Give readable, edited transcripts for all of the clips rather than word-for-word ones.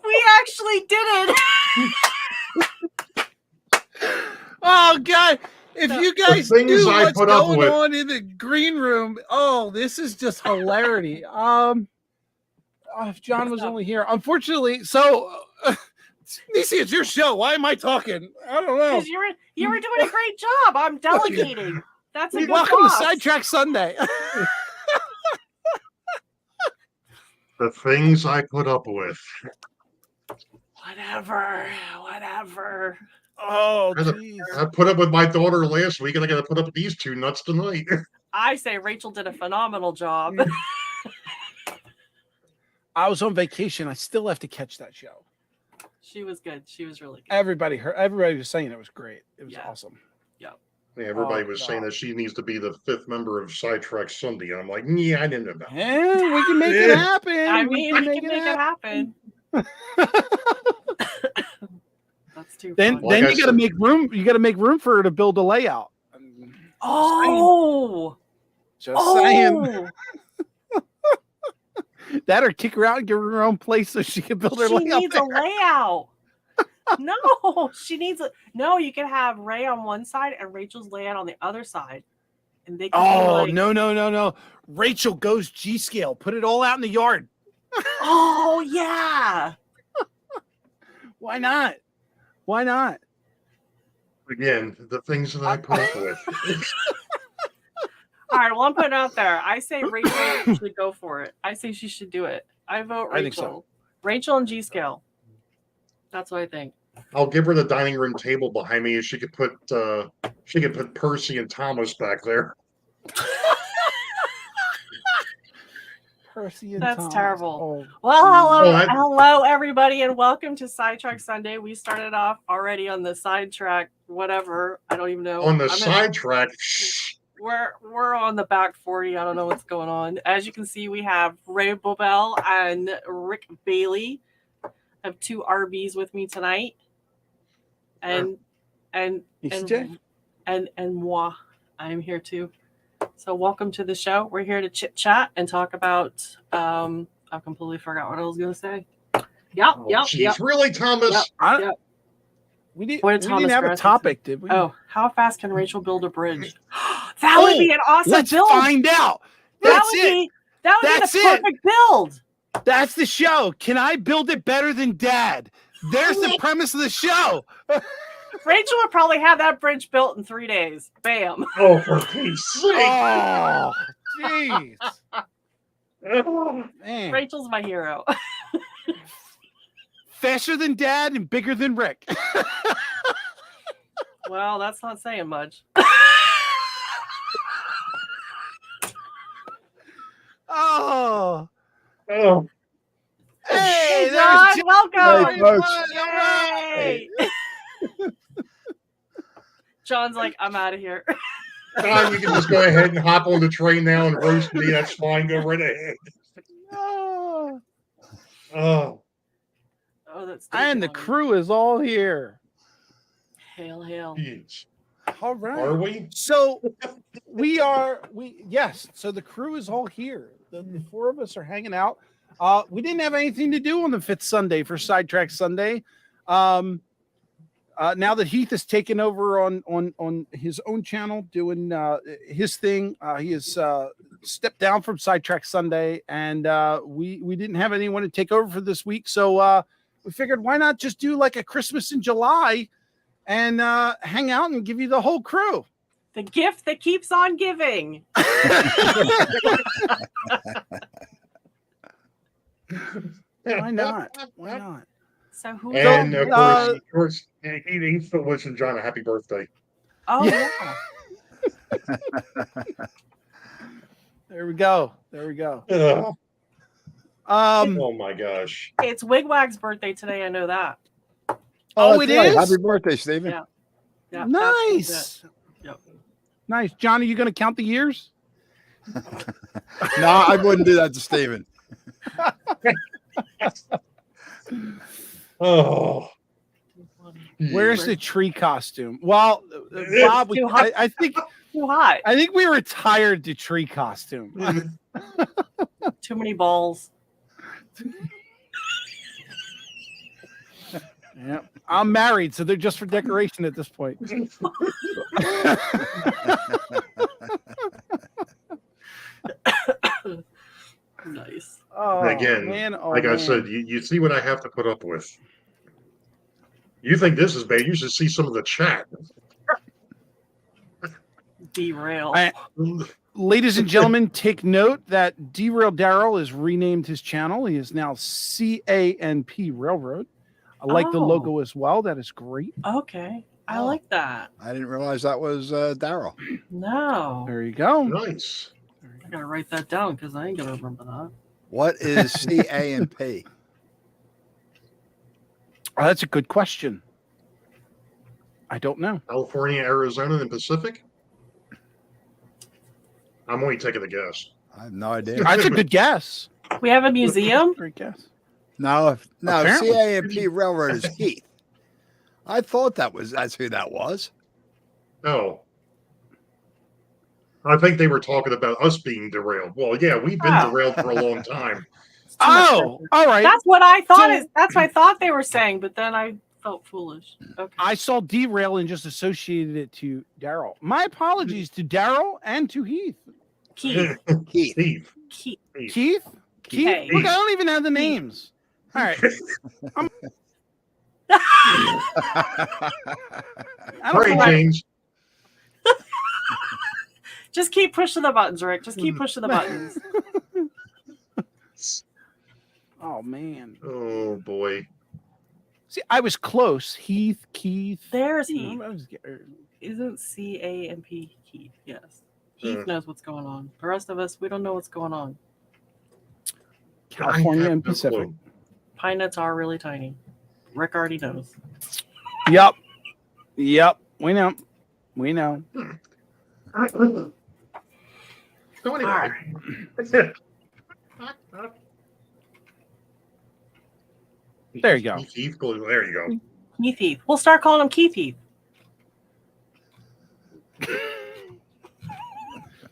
We actually did it. Oh God! If you guys things knew I what's put up going with. on in the green room, oh, this is just hilarity. If John was only here, unfortunately. So, Nissy, it's your show. Why am I talking? I don't know. Because you were doing a great job. I'm delegating. That's a good Welcome boss. to Sidetrack Sunday. The things I put up with. Whatever. Oh, jeez. I put up with my daughter last week, and I got to put up with these two nuts tonight. I say Rachel did a phenomenal job. I was on vacation. I still have to catch that show. She was good. She was really good. Everybody was saying it was great. It was awesome. Yep. Yeah, everybody was saying that she needs to be the 5th member of Sidetrack Sunday. And I'm like, yeah, I didn't know that. Yeah, we can make it happen. I mean, we can make it happen. That's too Then funny. you got to make room. You got to make room for her to build a layout. Just saying. That or kick her out and give her own place so she can build her layout. She needs a layout. No, she needs a no. You can have Ray on one side and Rachel's layout on the other side, and they can no. Rachel goes G scale. Put it all out in the yard. Oh yeah. Why not? Why not? Again, the things that I put up with. All right, well, I'm putting it out there. I say Rachel should go for it. I say she should do it. I vote Rachel. I think so. Rachel and G scale. That's what I think. I'll give her the dining room table behind me, and she could put Percy and Thomas back there. Percy and That's Thomas. terrible. Oh. Well, hello, everybody, and welcome to Sidetrack Sunday. We started off already on the sidetrack, whatever. I don't even know. On the sidetrack. We're on the back 40. I don't know what's going on. As you can see, we have Ray Bobel and Rick Bailey. I have two RBs with me tonight, and moi. I am here too. So welcome to the show. We're here to chit chat and talk about. I completely forgot what I was going to say. Yep. Really, Thomas? Yep. We didn't have a topic, did we? Oh, how fast can Rachel build a bridge? That would be an awesome let's build. Find out. That would be the perfect build. That's the show. Can I build it better than Dad? There's the premise of the show. Rachel would probably have that bridge built in 3 days. Bam. Oh, for peace sake. Oh, jeez. Man. Rachel's my hero. Faster than Dad and bigger than Rick. Well, that's not saying much. Oh. Hey, John, welcome. Hey, folks. Hey. John's like, I'm out of here. John, you can just go ahead and hop on the train now and roast me. That's fine. Go right ahead. Oh, that's and the crew is all here. Hail. Jeez. All right. Are we? So yes. So the crew is all here. The four of us are hanging out. We didn't have anything to do on the 5th Sunday for Sidetrack Sunday. Now that Heath has taken over on his own channel, doing his thing, he has stepped down from Sidetrack Sunday, and we didn't have anyone to take over for this week. So we figured, why not just do like a Christmas in July and hang out and give you the whole crew. The gift that keeps on giving. Why not? Why not? So who? And of course, he still wishing John a happy birthday. Oh yeah. There we go. Oh my gosh! It's Wigwag's birthday today. I know that. Oh, it is. Happy birthday, Stephen. Yeah. Nice. Yep. Nice, Johnny. You going to count the years? No, I wouldn't do that to Stephen. Oh. Where's the tree costume? Well, Bob, I think too hot. I think we retired the tree costume. Too many balls. Yeah, I'm married, so they're just for decoration at this point. Nice. Oh, Again, man. Oh, like I man. said, you see what I have to put up with. You think this is bad? You should see some of the chat. Derail. Ladies and gentlemen, take note that Derail Daryl has renamed his channel. He is now CANP Railroad. I like the Oh. logo as well. That is great. Okay. I Oh. like that. I didn't realize that was Daryl. No. There you go. Nice. I gotta write that down because I ain't gonna remember that. What is CAMP? Oh, that's a good question. I don't know. California, Arizona, and Pacific? I'm only taking a guess. I have no idea. That's a good guess. We have a museum. Great guess. No, Apparently. CAMP Railroad is Heath. I thought that's who that was. Oh. I think they were talking about us being derailed. Well, yeah, we've been Oh. derailed for a long time. Oh, all right. That's what I thought. So- That's what I thought they were saying, but then I felt foolish. Okay. I saw Derail and just associated it to Daryl. My apologies to Daryl and to Heath. Keith. Keith. Steve. Keith. Keith? Keith? Hey. Look, I don't even have the names. All right. I All don't right, know. James. Just keep pushing the buttons, Rick. Just keep pushing the buttons. Oh, man. Oh, boy. See, I was close. Heath, Keith. There's You Heath. know, I was- Isn't CAMP Keith? Yes. Heath knows what's going on. The rest of us, we don't know what's going on. California I have and no Pacific. clue. Pine nuts are really tiny. Rick already knows. Yep. Yep. We know. We know. So anyway. There you go. Keith, there you go. Keith Heath. We'll start calling him Keith Heath.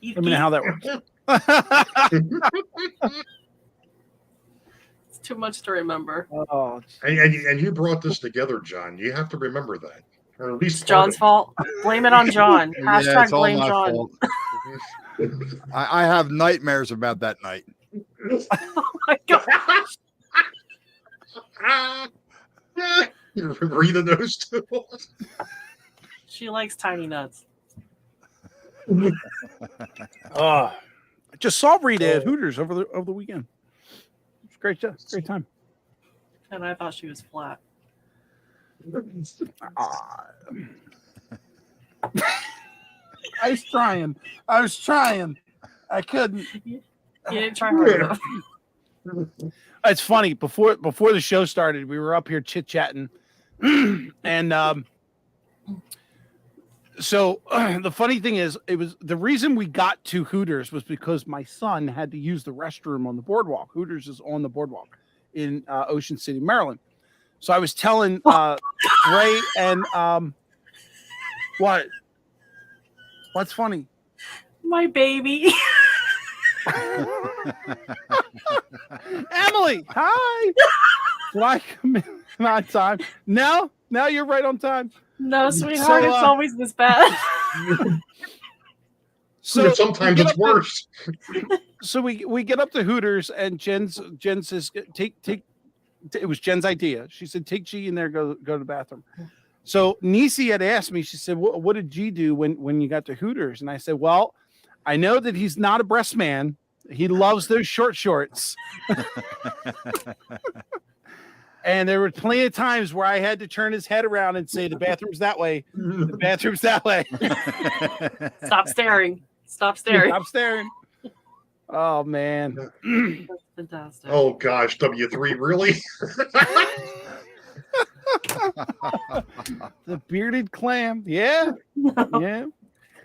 Keith Let me know how that works. It's too much to remember. Oh, And you brought this together, John. You have to remember that. Or at least It's John's fault. Blame it on John. Yeah, Hashtag it's all blame my John. fault. I have nightmares about that night. Oh my God. You breathing those two. She likes tiny nuts. I just saw Rita at Hooters over the weekend. It's great time. And I thought she was flat. I was trying. I couldn't. You didn't try hard enough. It's funny. Before the show started, we were up here chit chatting, and so the funny thing is, it was the reason we got to Hooters was because my son had to use the restroom on the boardwalk. Hooters is on the boardwalk in Ocean City, Maryland. So I was telling Ray and what's funny? My baby. Emily, hi. Did I come in on time? No, you're right on time. No, sweetheart, So, it's always this bad. So Sometimes we get it's up to- worse. So we get up to Hooters and Jen says take. It was Jen's idea. She said take G in there, go to the bathroom. So Nissy had asked me. She said, "What did G do when you got to Hooters?" And I said, "Well, I know that he's not a breast man. He loves those short shorts." And there were plenty of times where I had to turn his head around and say, "The bathroom's that way. The bathroom's that way." Stop staring. Stop staring. Stop staring. Oh man. That's fantastic. Oh gosh, W3, really? The bearded clam. Yeah. Yeah.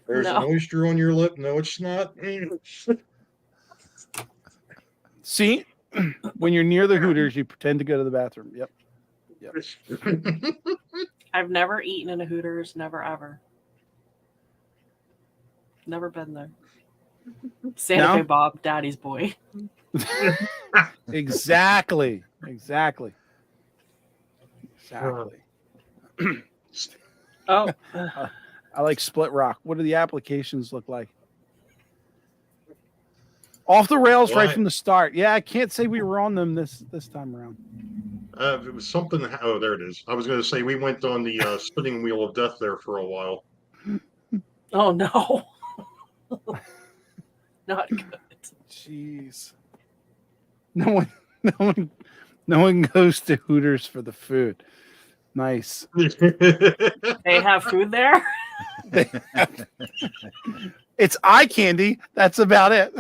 There's No. an oyster on your lip. No, it's not. See, when you're near the Hooters, you pretend to go to the bathroom. Yep. I've never eaten in a Hooters. Never ever. Never been there. Santa Fe Bob, Daddy's boy. Exactly. Oh, I like Split Rock. What do the applications look like? Off the rails right from the start. Yeah, I can't say we were on them this time around. It was something. Oh, there it is. I was going to say we went on the spinning wheel of death there for a while. oh no. Not good. Jeez. No one goes to Hooters for the food. Nice. They have food there? It's eye candy. That's about it.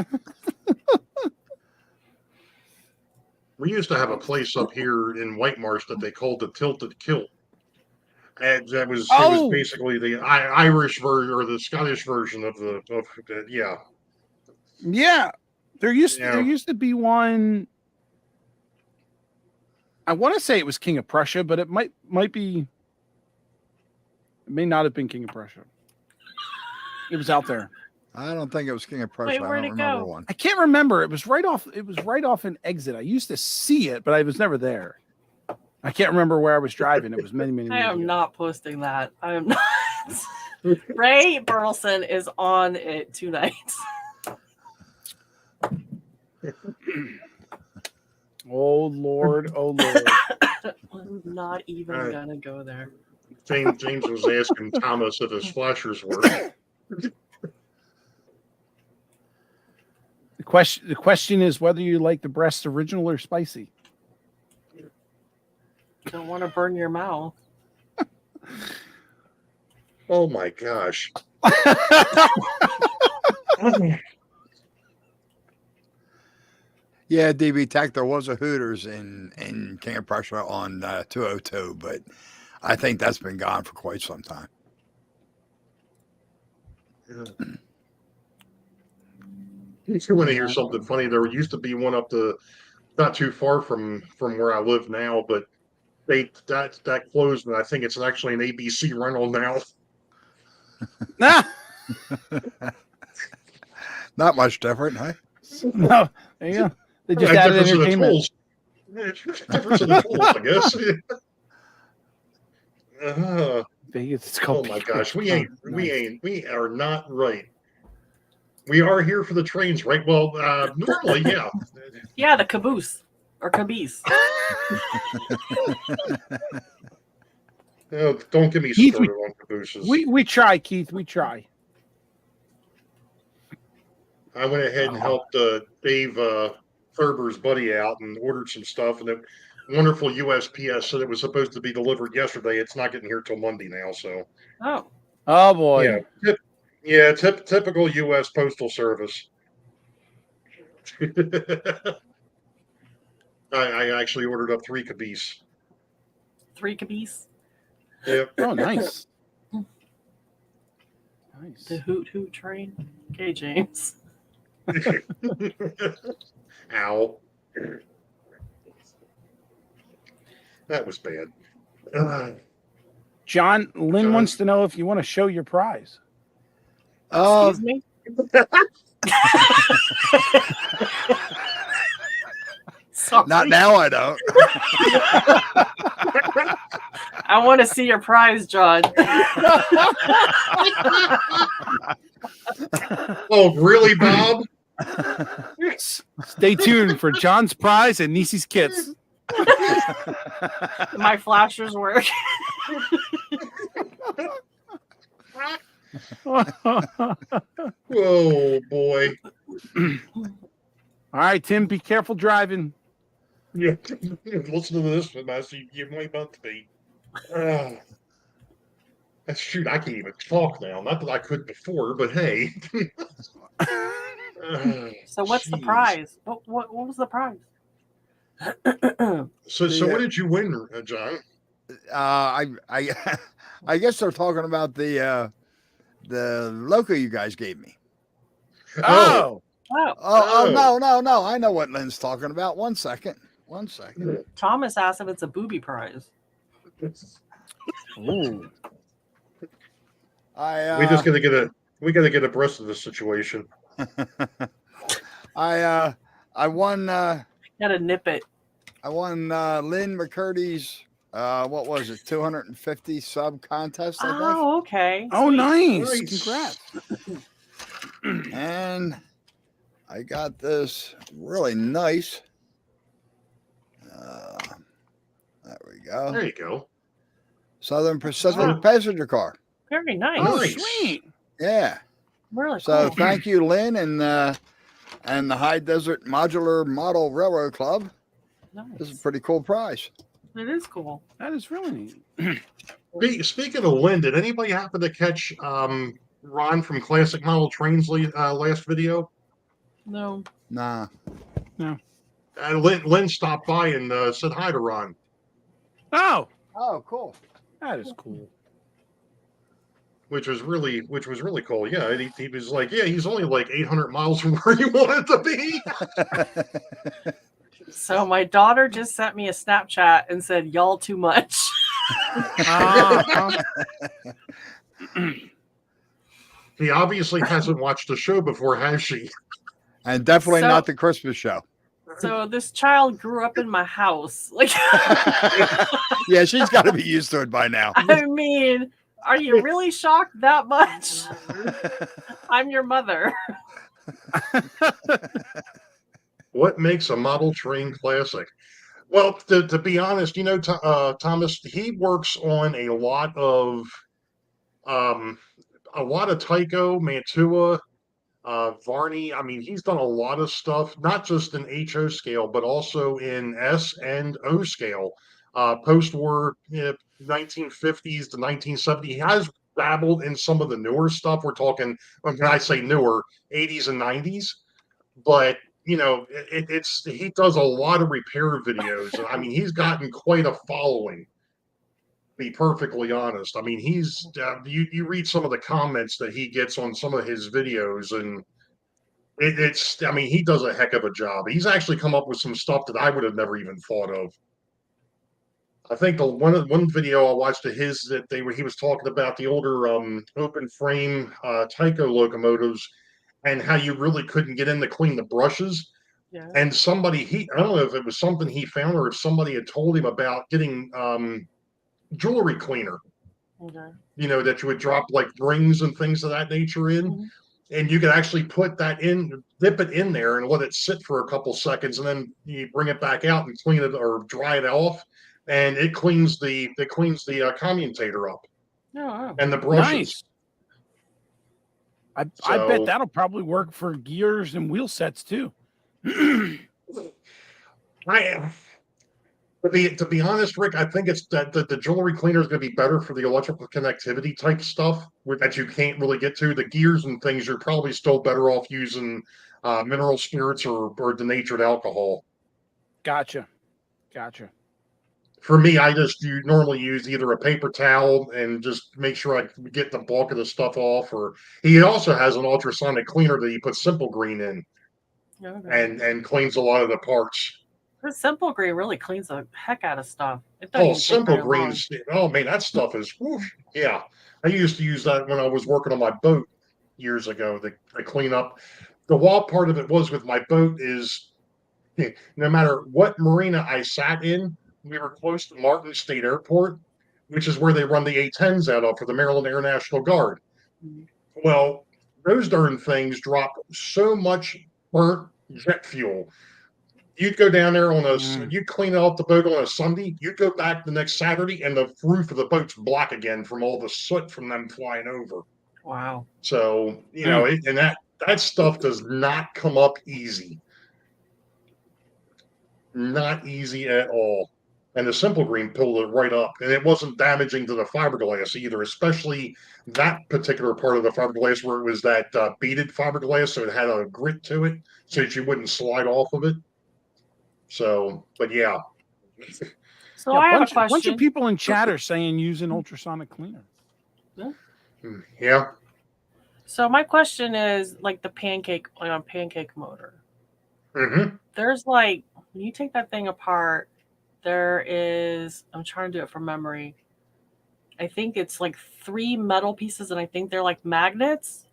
We used to have a place up here in White Marsh that they called the Tilted Kilt. And that was, it was basically the Irish version or the Scottish version of yeah. Yeah. There used to be one. I want to say it was King of Prussia, but it might be. It may not have been King of Prussia. It was out there. I don't think it was King of Prussia. Wait, where'd I don't it remember go? one. I can't remember. It was right off an exit. I used to see it, but I was never there. I can't remember where I was driving. It was many I years am ago. not posting that. I am not. Ray Burleson is on it tonight. Oh Lord. I'm not even gonna go there. James was asking Thomas if his flashers work. The question is whether you like the breast original or spicy. Don't want to burn your mouth. Oh my gosh. Yeah, DB Tech, there was a Hooters in King of Prussia on 202, but I think that's been gone for quite some time. If you want to hear something funny, there used to be one up not too far from where I live now, but that closed, and I think it's actually an ABC rental now. Not much different, huh? No, there you go. They just added entertainment. Difference in the tools, I guess. It's Oh called my gosh, we are not right. We are here for the trains, right? Well, normally, yeah. Yeah, the caboose or caboose. Don't get me Keith, started on cabooses. We try, Keith. We try. I went ahead and helped Dave Thurber's buddy out and ordered some stuff, and the wonderful USPS said it was supposed to be delivered yesterday. It's not getting here till Monday now, so. Oh boy. Yeah, typical U.S. Postal Service. I actually ordered up 3 caboose. 3 caboose? Yep. Oh, nice. Nice. The hoot train. Okay, James. Ow. That was bad. John Lynn wants to know if you want to show your prize. Excuse me? Sorry. Not now, I don't. I want to see your prize, John. Oh, really, Bob? Stay tuned for John's prize and Nissy's kits. My flashers work. Oh boy. All right, Tim, be careful driving. Yeah, listen to this, Master. You might about to be. Shoot, I can't even talk now. Not that I could before, but hey. So what's the prize? What was the prize? So what did you win, John? I guess they're talking about the loco you guys gave me. Oh. No. I know what Lynn's talking about. One second. Thomas asked if it's a booby prize. Ooh. We gotta get abreast of the situation. I won Gotta nip it. Lynn McCurdy's what was it, 250 sub contest, I think. Oh, okay. Oh, Sweet. nice. Nice. Congrats. And I got this really nice. There we go. There you go. Southern Pacific Wow. passenger car. Very nice. Oh, Nice. sweet. Yeah. Really So cool. thank you, Lynn, and the High Desert Modular Model Railroad Club. This is a Nice. pretty cool prize. It is cool. That is really neat. Speaking of Lynn, did anybody happen to catch Ron from Classic Model Trains last video? No. Nah. Lynn stopped by and said hi to Ron. Oh, Oh, cool. that is cool. Which was really cool. Yeah, and he was like, yeah, he's only like 800 miles from where he wanted to be. So my daughter just sent me a Snapchat and said, "Y'all too much." He obviously hasn't watched the show before, has she? And definitely So- not the Christmas show. So this child grew up in my house. Like, Yeah, she's got to be used to it by now. I mean, are you really shocked that much? I'm your mother. What makes a model train classic? Well, to be honest, Thomas, he works on a lot of Tycho, Mantua, Varney. I mean, he's done a lot of stuff, not just in HO scale, but also in S and O scale. Post-war, 1950s to 1970s. He has dabbled in some of the newer stuff. We're talking, when I say newer, 80s and 90s. But he does a lot of repair videos. I mean, he's gotten quite a following. To be perfectly honest, I mean, he's you read some of the comments that he gets on some of his videos, and I mean, he does a heck of a job. He's actually come up with some stuff that I would have never even thought of. I think the one video I watched of his that he was talking about the older open frame Tycho locomotives and how you really couldn't get in to clean the brushes. Yeah. And I don't know if it was something he found or if somebody had told him about getting jewelry cleaner, Okay. that you would drop like rings and things of that nature in. Mhm. And you could actually put that in, dip it in there and let it sit for a couple seconds. And then you bring it back out and clean it or dry it off. And it cleans the commutator up Oh, wow. and the brushes. Nice. I So- bet that'll probably work for gears and wheel sets too. To be honest, Rick, I think it's that the jewelry cleaner is going to be better for the electrical connectivity type stuff that you can't really get to. The gears and things, you're probably still better off using mineral spirits or denatured alcohol. Gotcha. For me, you normally use either a paper towel and just make sure I get the bulk of the stuff off. Or he also has an ultrasonic cleaner that he puts Simple Green in Okay. and cleans a lot of the parts. The Simple Green really cleans the heck out of stuff. It doesn't Oh, even take Simple very long. Greens. Oh man, that stuff is whoosh. Yeah. I used to use that when I was working on my boat years ago to clean up. The wild part of it was with my boat is no matter what marina I sat in, we were close to Martin State Airport, which is where they run the A-10s out of for the Maryland Air National Guard. Mhm. Well, those darn things drop so much burnt jet fuel. You'd go down there you'd clean out the boat on a Sunday, you'd go back the next Saturday, and the roof of the boat's black again from all the soot from them flying over. Wow. So, and that stuff does not come up easy. Not easy at all. And the Simple Green pulled it right up. And it wasn't damaging to the fiberglass either, especially that particular part of the fiberglass where it was that beaded fiberglass, so it had a grit to it so that you wouldn't slide off of it. So, but yeah. So I have a question. bunch of people in chat are saying use an ultrasonic cleaner. Yeah. So my question is like the pancake motor. Mm-hmm. There's like when you take that thing apart, there is I'm trying to do it from memory. I think it's like 3 metal pieces, and I think they're like magnets.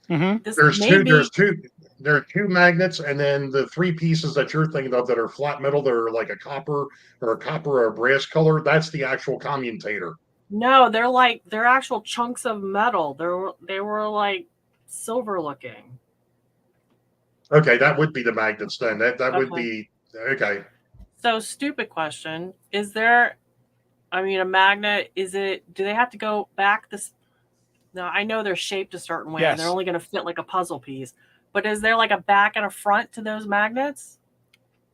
Mhm. This There's may two. be There are two magnets, and then the three pieces that you're thinking of that are flat metal, that are like a copper or a brass color. That's the actual commutator. no, they're actual chunks of metal. They were like silver looking. Okay, that would be the magnets then. That would Okay. be okay. So stupid question. Is there I mean a magnet, do they have to go back this now I know they're shaped a certain way and they're Yes. only gonna fit like a puzzle piece. But is there like a back and a front to those magnets?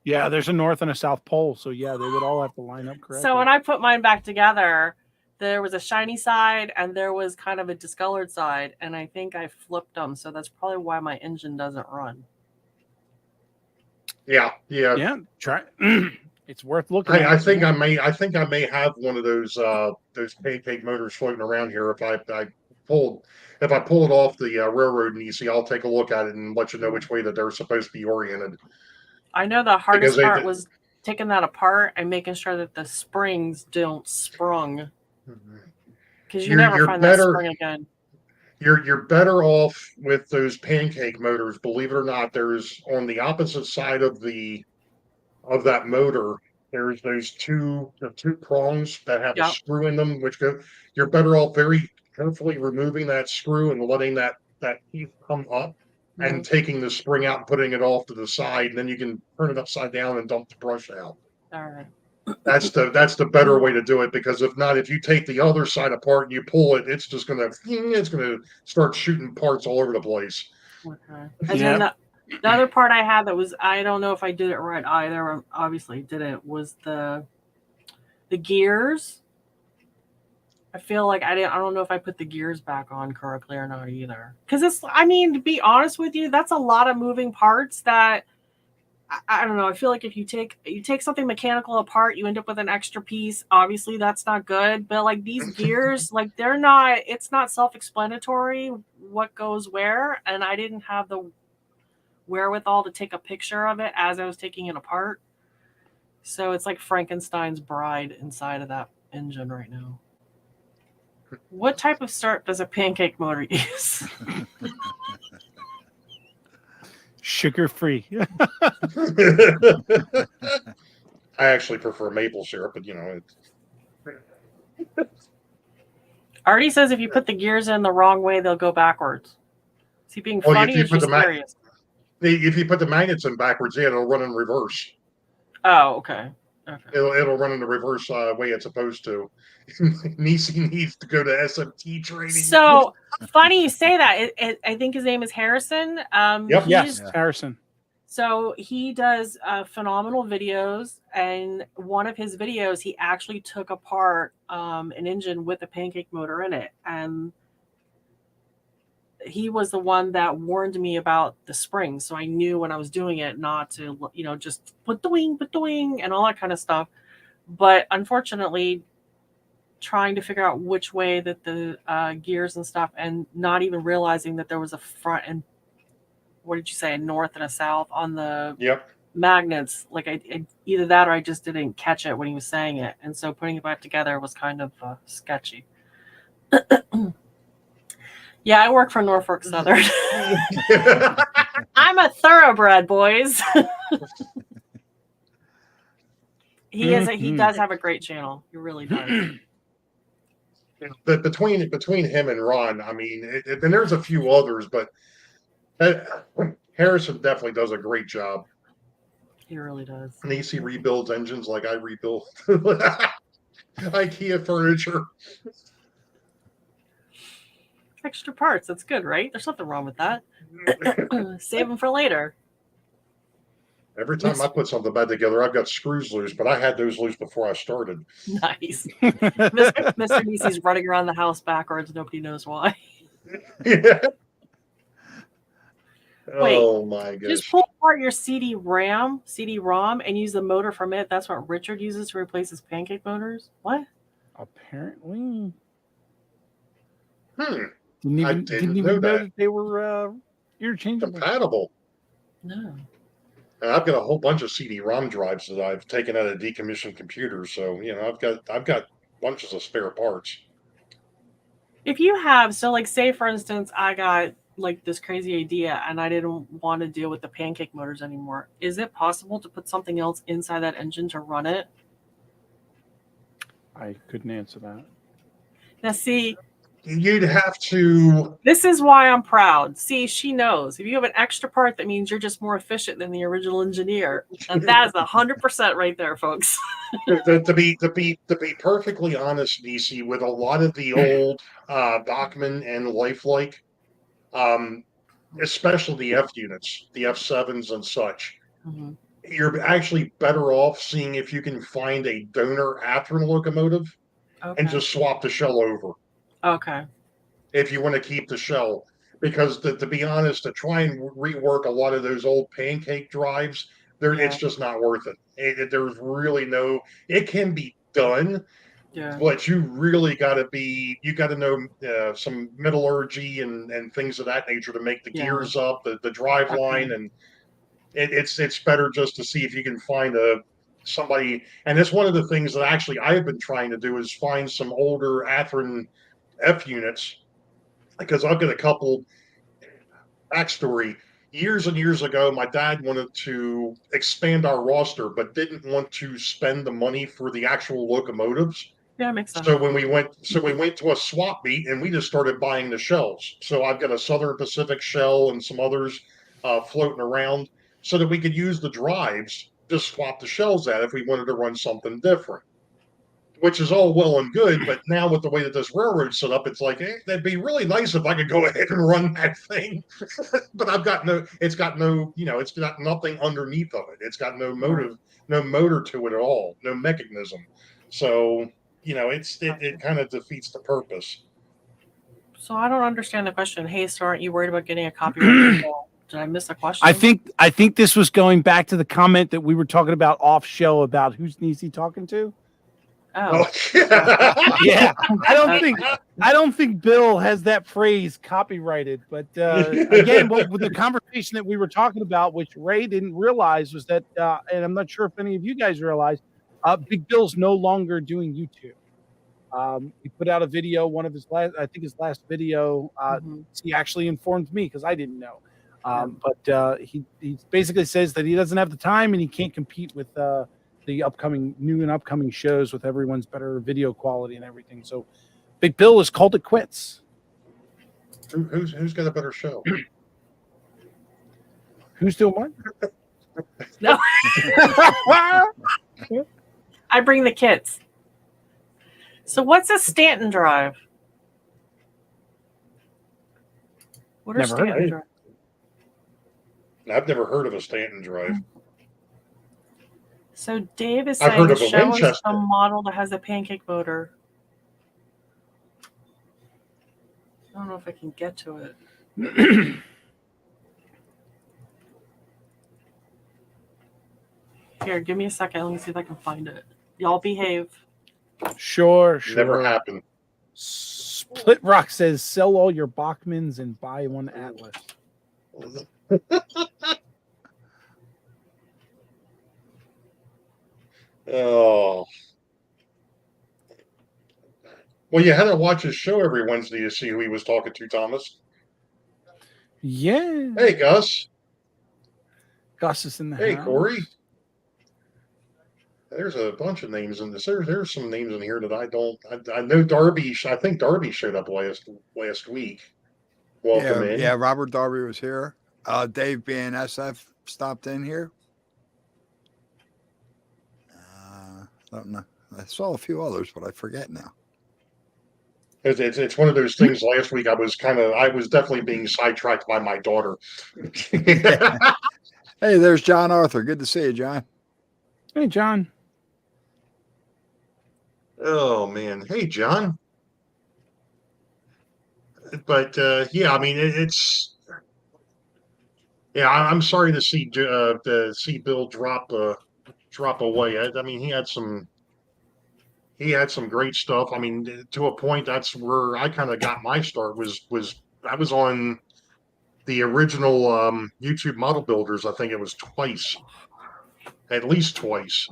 Yeah, there's a north and a south pole, so yeah, they would all have to line up correctly. So when I put mine back together, there was a shiny side and there was kind of a discolored side, and I think I flipped them. So that's probably why my engine doesn't run. Yeah. Yeah, try. It's worth looking at. I think I may have one of those pancake motors floating around here. Pull if I pull it off the railroad and I'll take a look at it and let you know which way that they're supposed to be oriented. I know the hardest Because part was taking that apart and making sure that the springs don't sprung, because you never You're find that better. spring again. You're better off with those pancake motors. Believe it or not, there's on the opposite side of that motor. There's the two prongs that have a Yep. screw in them, which go. You're better off very carefully removing that screw and letting that teeth come up, and taking the spring out and putting it off to the side. And then you can turn it upside down and dump the brush out. All right. That's the better way to do it, because if not, if you take the other side apart and you pull it, it's gonna start shooting parts all over the place. Okay. And then the other part I had that was, I don't know if I did it right either. Obviously didn't, was the gears. I feel like I don't know if I put the gears back on correctly or not either. Because to be honest with you, that's a lot of moving parts that I don't know. I feel like if you take something mechanical apart, you end up with an extra piece. Obviously, that's not good. But like these gears, like it's not self-explanatory what goes where, and I didn't have the wherewithal to take a picture of it as I was taking it apart. So it's like Frankenstein's bride inside of that engine right now. What type of start does a pancake motor use? Sugar free. I actually prefer maple syrup, but Artie says if you put the gears in the wrong way, they'll go backwards. Is he being funny or just serious? If you put the magnets in backwards, it'll run in reverse. Oh, okay. It'll run in the reverse way it's supposed to. Nissy needs to go to SMT training. So funny you say that. I think his name is Harrison. Yep. Yes, Harrison. So he does phenomenal videos, and one of his videos, he actually took apart an engine with a pancake motor in it, and he was the one that warned me about the springs, so I knew when I was doing it not to, just put the wing, and all that kind of stuff. But unfortunately, trying to figure out which way that the gears and stuff, and not even realizing that there was a front and what did you say, a north and a south on the magnets. Like I either that or I just didn't catch it when he was saying it, and so putting it back together was kind of sketchy. Yeah, I work for Norfolk Southern. I'm a thoroughbred, boys. He does have a great channel. He really does. But between him and Ron, and there's a few others, but Harrison definitely does a great job. He really does. Nissy rebuilds engines like I rebuild IKEA furniture. Extra parts. That's good, right? There's nothing wrong with that. Save them for later. Every time I put something back together, I've got screws loose, but I had those loose before I started. Nice. Mr. Nissy's running around the house backwards. Nobody knows why. Yeah. Wait, oh my gosh. Just pull apart your CD-ROM, and use the motor from it. That's what Richard uses to replace his pancake motors. What? Apparently. Didn't even know that they were interchangeable. Compatible. No. And I've got a whole bunch of CD-ROM drives that I've taken out of decommissioned computers, so I've got bunches of spare parts. If you have, so like say for instance, I got like this crazy idea, and I didn't want to deal with the pancake motors anymore. Is it possible to put something else inside that engine to run it? I couldn't answer that. Now, see, You'd have to. this is why I'm proud. See, she knows. If you have an extra part, that means you're just more efficient than the original engineer. And that is 100% right there, folks. To be perfectly honest, DC, with a lot of the old Bachmann and Lifelike, um, especially the F units, the F7s and such, Mhm. you're actually better off seeing if you can find a donor Athearn locomotive Okay. and just swap the shell over Okay. if you want to keep the shell. Because to be honest, to try and rework a lot of those old pancake drives, Yeah. it's just not worth it. There's really no. It can be done, Yeah. but you really got to know some metallurgy and things of that nature to make the Yeah. gears up, the drive line, and it's better just to see if you can find somebody. And it's one of the things that actually I have been trying to do is find some older Athearn F units, because I've got a couple. Backstory: years and years ago, my dad wanted to expand our roster, but didn't want to spend the money for the actual locomotives. Yeah, makes sense. So we went to a swap meet, and we just started buying the shells. So I've got a Southern Pacific shell and some others floating around, so that we could use the drives to swap the shells at if we wanted to run something different. Which is all well and good, but now with the way that this railroad's set up, it's like, that'd be really nice if I could go ahead and run that thing. But it's got nothing underneath of it. It's got no motive, no motor to it at all, no mechanism. So, it kind of defeats the purpose. So I don't understand the question. Hey, so aren't you worried about getting a copyright? Did I miss a question? I think this was going back to the comment that we were talking about off show about who's Nissy talking to. Oh. Yeah, I don't think Bill has that phrase copyrighted. But again, with the conversation that we were talking about, which Ray didn't realize, was that, and I'm not sure if any of you guys realize, Big Bill's no longer doing YouTube. He put out a video, his last video. He actually informed me because I didn't know. But he basically says that he doesn't have the time and he can't compete with the upcoming shows with everyone's better video quality and everything. So Big Bill has called it quits. Who's got a better show? Who's doing what? No. I bring the kits. So what's a Stanton drive? What are Never heard of Stanton it. drives? I've never heard of a Stanton drive. So Dave is I've saying, heard of a show us Winchester. a model that has a pancake motor. I don't know if I can get to it. Here, give me a second. Let me see if I can find it. Y'all behave. Sure. Never happened. Split Rock says, sell all your Bachmans and buy one Atlas. Oh. Well, you had to watch his show every Wednesday to see who he was talking to, Thomas. Yeah. Hey, Gus. Gus is in the Hey, house. Corey. There's a bunch of names in this. There's some names in here that I know Darby. I think Darby showed up last week. Welcome in. Yeah, Robert Darby was here. Dave BNSF stopped in here. I don't know. I saw a few others, but I forget now. It's one of those things. Last week I was definitely being sidetracked by my daughter. Hey, there's John Arthur. Good to see you, John. Hey, John. Oh man, hey John. But yeah, I mean it's. Yeah, I'm sorry to see Bill drop away. I mean, he had some great stuff. I mean, to a point, that's where I kind of got my start. Was I was on the original YouTube Model Builders. I think it was twice, at least twice.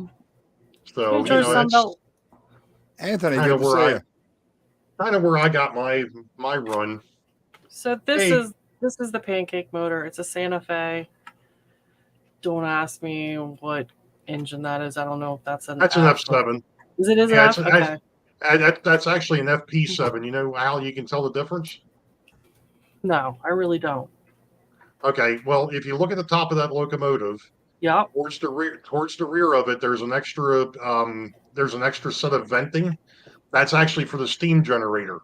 So Enjoy Sunbelt. Anthony, kind good to see you. of where I got my run. So this Hey. is This is the pancake motor. It's a Santa Fe. Don't ask me what engine that is. I don't know if that's an That's an F. F7. Is it an Yeah, F? Okay. that's actually an FP7. You know how you can tell the difference? No, I really don't. Okay, well, if you look at the top of that locomotive, Yep. towards the rear of it, there's an extra set of venting. That's actually for the steam generator.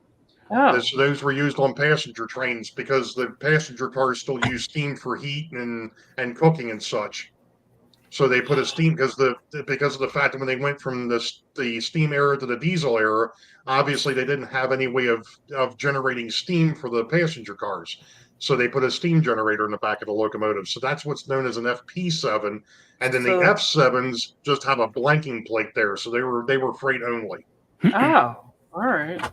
Oh. Those were used on passenger trains because the passenger cars still use steam for heat and cooking and such. So they put a steam because of the fact that when they went from the steam era to the diesel era, obviously they didn't have any way of generating steam for the passenger cars. So they put a steam generator in the back of the locomotive. So that's what's known as an FP7. And then the So, F7s just have a blanking plate there. So they were freight only. oh, all right.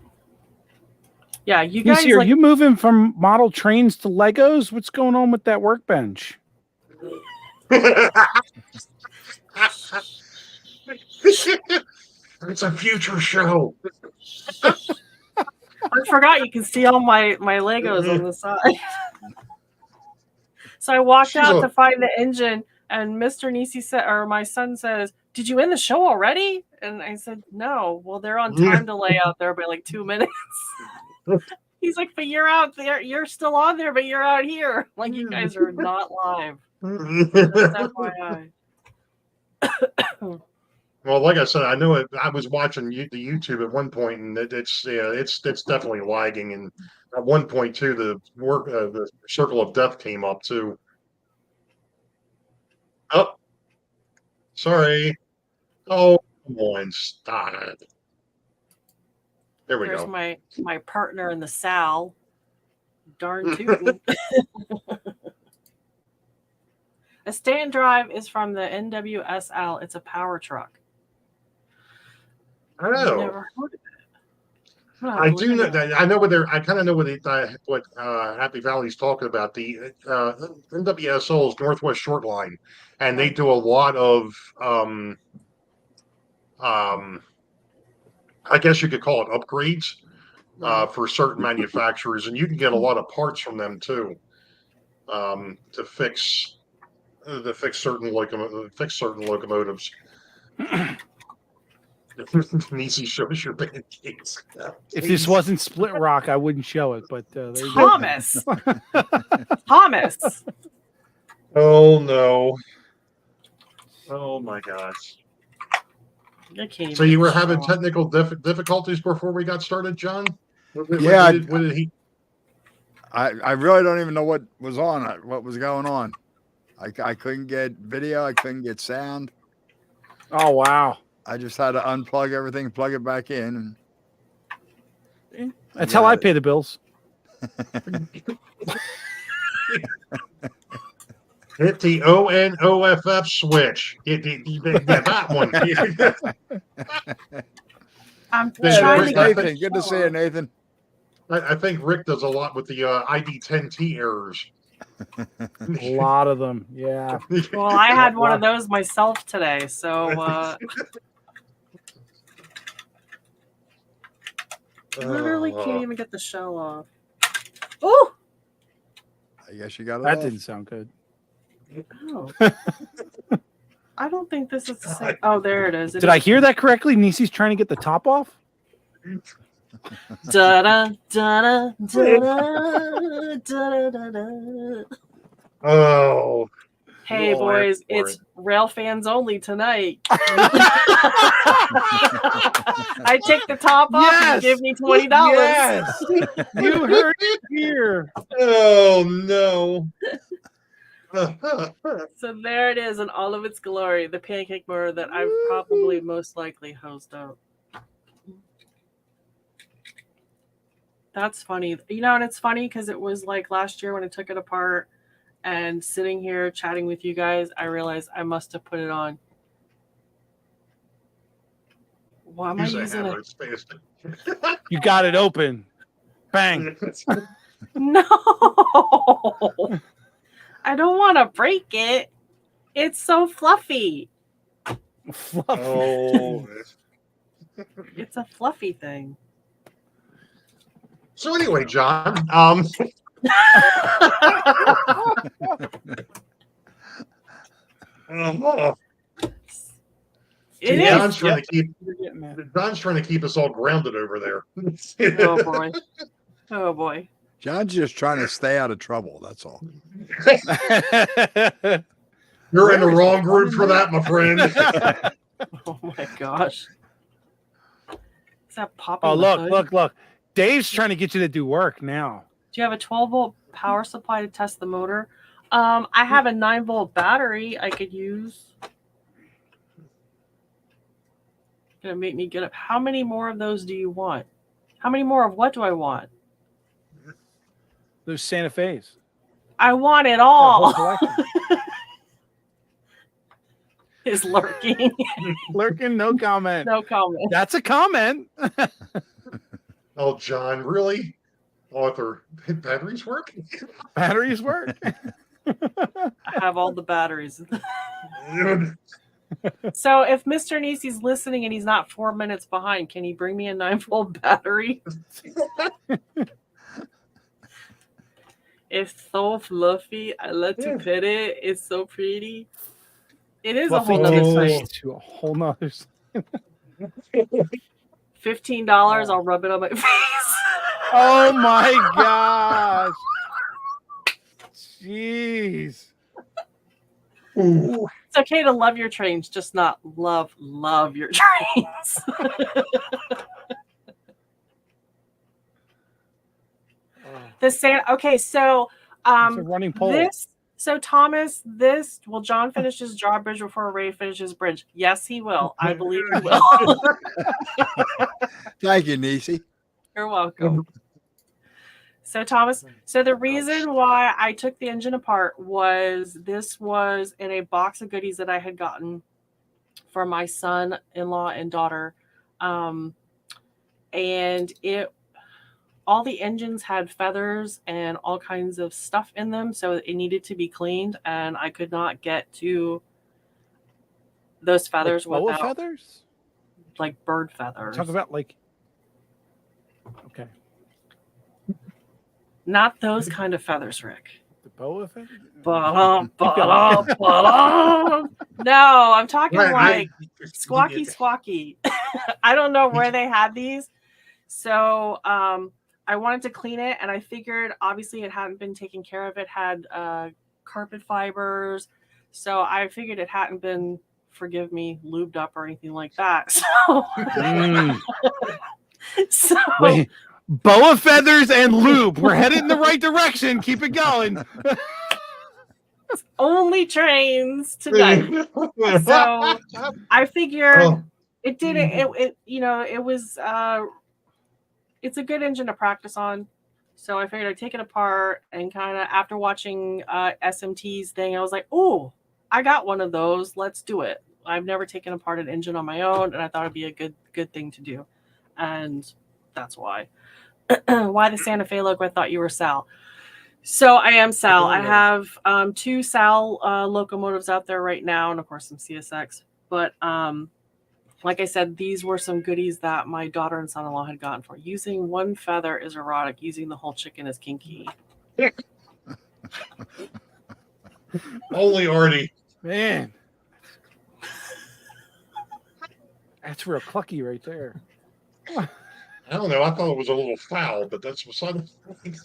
Yeah, you You guys see, are like you moving from model trains to Legos? What's going on with that workbench? It's a future show. I forgot you can see all my Legos on the side. So I walked out to find the engine, and Mr. Nissy said, or my son says, "Did you end the show already?" And I said, "No." Well, they're on time delay out there by like 2 minutes. He's like, "But you're out there. You're still on there, but you're out here. Like you guys are not live." Just FYI. Well, like I said, I know it. I was watching the YouTube at one point, and it's definitely lagging. And at one point too, the circle of death came up too. Oh, sorry. Oh, come on, stop it. There we There's go. my partner in the Sal. Darn tootin'. A stand drive is from the NWSL. It's a power truck. Oh, Never heard of it. I do know that. I know what they're. I kind of know what Happy Valley's talking about. The NWSL is Northwest Short Line, and they do a lot of I guess you could call it upgrades for certain manufacturers, and you can get a lot of parts from them too to fix certain locomotives. Nisi shows your pancakes. If this wasn't Split Rock, I wouldn't show it. But there you go. Thomas. Thomas. Oh no! Oh my gosh! So you were having technical difficulties before we got started, John? Yeah. What did he? I really don't even know what was on it, what was going on. I couldn't get video. I couldn't get sound. Oh, wow. I just had to unplug everything, plug it back in. And that's how I pay the bills. Hit the ONOFF switch. That one. I'm trying to get Nathan, good to see you, Nathan. I think Rick does a lot with the ID10T errors. A lot of them, yeah. Well, I had one of those myself today, so literally can't even get the shell off. Oh! I guess you got it. That off. didn't sound good. Oh. I don't think this is the same. Oh, there it is. Did I hear that correctly? Nisi's trying to get the top off? Da-da, da-da, da-da, da-da, da-da. Oh. Hey, boys, it's rail fans only tonight. I take the top off and give me $20. Yes. You heard it here. Oh, no. So there it is in all of its glory, the pancake motor that I've probably most likely hosed up. That's funny. You know, and it's funny because it was like last year when I took it apart and sitting here chatting with you guys, I realized I must have put it on. Why am I using it? You got it open. Bang. No. I don't want to break it. It's so fluffy. Fluffy. Oh. It's a fluffy thing. So anyway, John, It See, is. John's trying to keep us all grounded over there. Oh boy. Oh boy. John's just trying to stay out of trouble. That's all. You're in the wrong group for that, my friend. Oh my gosh. Is that popping? Oh, the look, hood? look. Dave's trying to get you to do work now. Do you have a 12-volt power supply to test the motor? I have a 9-volt battery I could use. Gonna make me get up. How many more of those do you want? How many more of what do I want? Those Santa Fe's. I want it Got a whole all. collection. Is lurking. Lurking, no comment. No comment. That's a comment. Oh, John, really? Arthur, batteries work? Batteries work. I have all the batteries. Dude. So if Mr. Nissy's listening and he's not 4 minutes behind, can he bring me a 9-volt battery? It's so fluffy. I love to pet it. It's so pretty. It is Fluffy a whole nother takes thing. us to a whole nother. $15. I'll rub it on my face. Oh my gosh. Jeez. Ooh. It's okay to love your trains, just not love your trains. The Santa. Okay, so It's a running pole. Thomas, will John finish his drawbridge before Ray finishes bridge? Yes, he will. I believe he will. Thank you, Nissy. You're welcome. So Thomas, the reason why I took the engine apart was this was in a box of goodies that I had gotten for my son-in-law and daughter. And all the engines had feathers and all kinds of stuff in them, so it needed to be cleaned, and I could not get to those feathers like boa without feathers? like bird feathers. Talk about like okay. Not those kind of feathers, Rick. The boa feathers? No, I'm talking Right, like squawky. I don't know where they had these. So I wanted to clean it, and I figured obviously it hadn't been taken care of. It had carpet fibers. So I figured it hadn't been, forgive me, lubed up or anything like that. So, Wait, boa feathers and lube. We're headed in the right direction. Keep it going. only trains tonight. So I figured it didn't. It was. It's a good engine to practice on. So I figured I'd take it apart, and kind of after watching SMT's thing, I was like, "Oh, I got one of those. Let's do it." I've never taken apart an engine on my own, and I thought it'd be a good thing to do, and that's why. Why the Santa Fe logo? I thought you were Sal. So I am Sal. I have 2 Sal locomotives out there right now, and of course some CSX. But like I said, these were some goodies that my daughter and son-in-law had gotten for. Using one feather is erotic. Using the whole chicken is kinky. Only Artie. Man. That's real clucky right there. I don't know. I thought it was a little foul, but that's beside the point.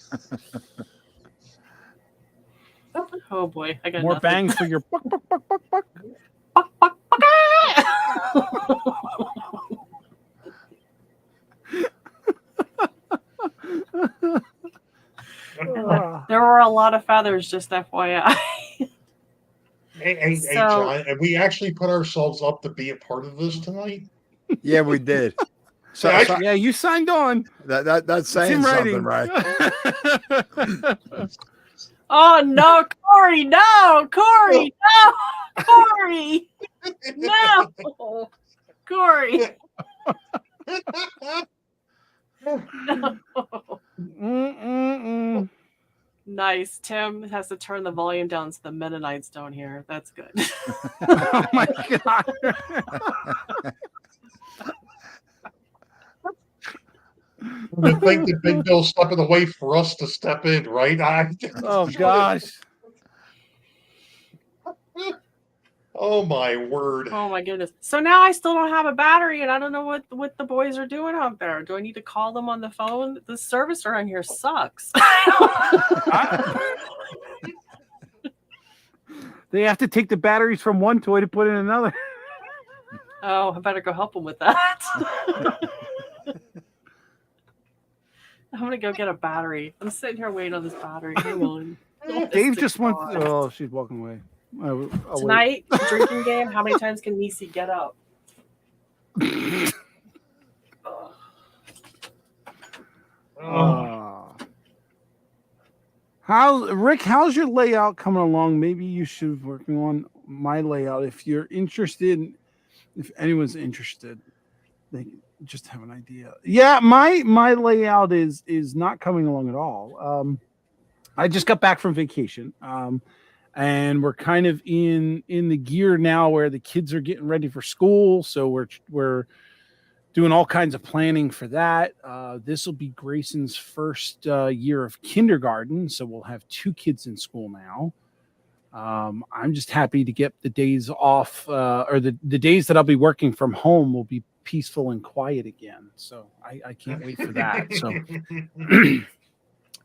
Oh boy, I got more nothing. bang for your buck. Buck, buck, buck. There were a lot of feathers, just FYI. Hey, John, and we actually put ourselves up to be a part of this tonight. Yeah, we did. So Yeah, you signed on. That's saying something, right? Oh no, Corey! No, Corey! No, Corey! No, Corey! No. Nice. Tim has to turn the volume down so the Mennonites don't hear. That's good. Oh my god. They think the big Bill stepping away for us to step in, right? Oh gosh. Oh my word. Oh my goodness. So now I still don't have a battery and I don't know what the boys are doing out there. Do I need to call them on the phone? The service around here sucks. They have to take the batteries from one toy to put in another. Oh, I better go help them with that. I'm gonna go get a battery. I'm sitting here waiting on this battery. Hang on. Dave just went. Oh, she's walking away. I'll Tonight, drinking game. How many times can Nissy get up? How's your layout coming along? Maybe you should be working on my layout if you're interested. If anyone's interested, they just have an idea. Yeah, my layout is not coming along at all. I just got back from vacation. And we're kind of in the gear now where the kids are getting ready for school. So we're doing all kinds of planning for that. This will be Grayson's first year of kindergarten. So we'll have 2 kids in school now. I'm just happy to get the days off, or the days that I'll be working from home will be peaceful and quiet again. So I can't wait for that. So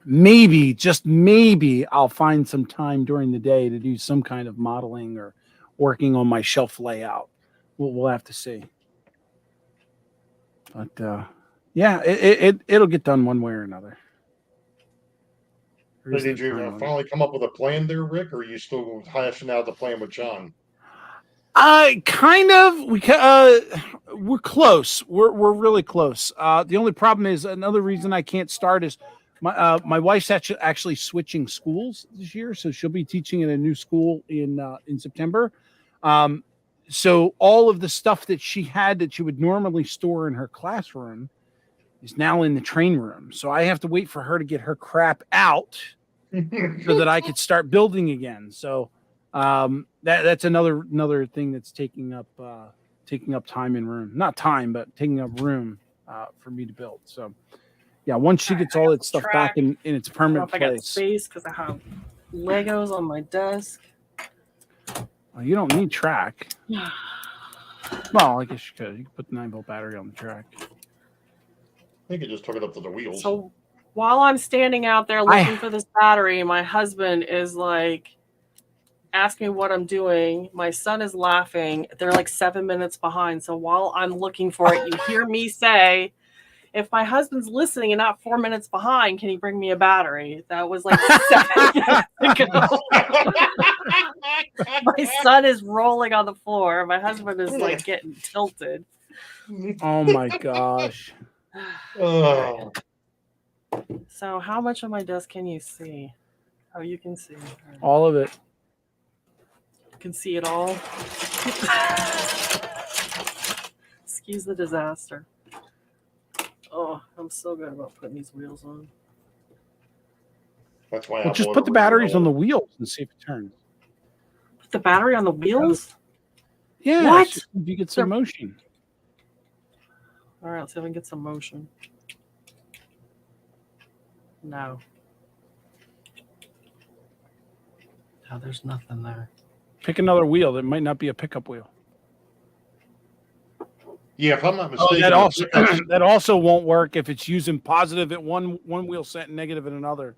maybe, just maybe, I'll find some time during the day to do some kind of modeling or working on my shelf layout. We'll have to see. But yeah, it'll get done one way or another. So did you finally come up with a plan there, Rick, or are you still hashing out the plan with John? Kind of. We're close. We're really close. The only problem is, another reason I can't start is my wife's actually switching schools this year, so she'll be teaching in a new school in September. So all of the stuff that she had that she would normally store in her classroom is now in the train room. So I have to wait for her to get her crap out so that I could start building again. So that's another thing that's taking up time and room. Not time, but taking up room for me to build. So yeah, once she gets all that stuff back in its permanent place. I got space because I have Legos on my desk. Well, you don't need track. Well, I guess you could. You could put the 9-volt battery on the track. I think it just took it up to the wheels. So while I'm standing out there looking for this battery, my husband is like asking me what I'm doing. My son is laughing. They're like 7 minutes behind. So while I'm looking for it, you hear me say, if my husband's listening and not 4 minutes behind, can he bring me a battery? That was like 7 minutes ago. My son is rolling on the floor. My husband is like getting tilted. Oh my gosh. Oh. So how much of my desk can you see? Oh, you can see. All of it. You can see it all. Excuse the disaster. Oh, I'm so good about putting these wheels on. That's why just put the batteries on the wheels and see if it turns. Put the battery on the wheels? Yeah. What? If you get some motion. All right, let's see if I can get some motion. No. No, there's nothing there. Pick another wheel that might not be a pickup wheel. Yeah, if I'm not mistaken, that also won't work if it's using positive at one wheel set and negative at another.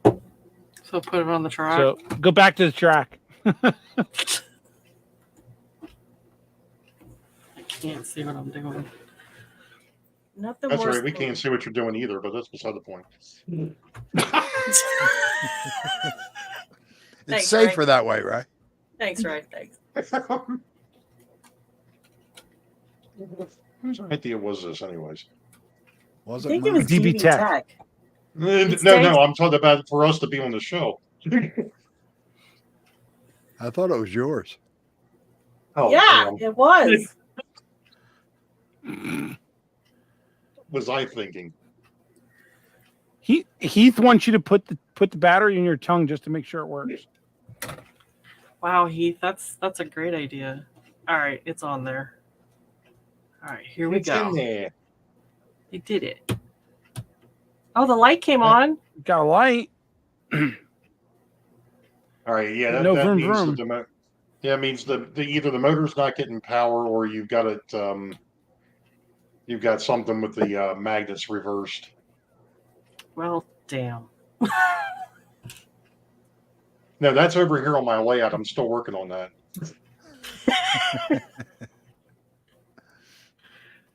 So put it on the track. So go back to the track. I can't see what I'm doing. Nothing that's worse right. We can't see what you're doing either, but that's beside the point. It's safer that way, right? Thanks, Ray. Thanks. Whose idea was this, anyways? Was I it think it was DB DB Tech. Tech. No, I'm talking about for us to be on the show. I thought it was yours. Oh, Yeah, it was. Was I thinking? Heath wants you to put the battery in your tongue just to make sure it works. Wow, Heath, that's a great idea. All right, it's on there. All right, here we It's go. in there. They did it. Oh, the light came on. Got a light. All right, yeah, No that vroom means vroom. that means the either the motor's not getting power or you've got it you've got something with the magnets reversed. Well, damn. No, that's over here on my layout. I'm still working on that.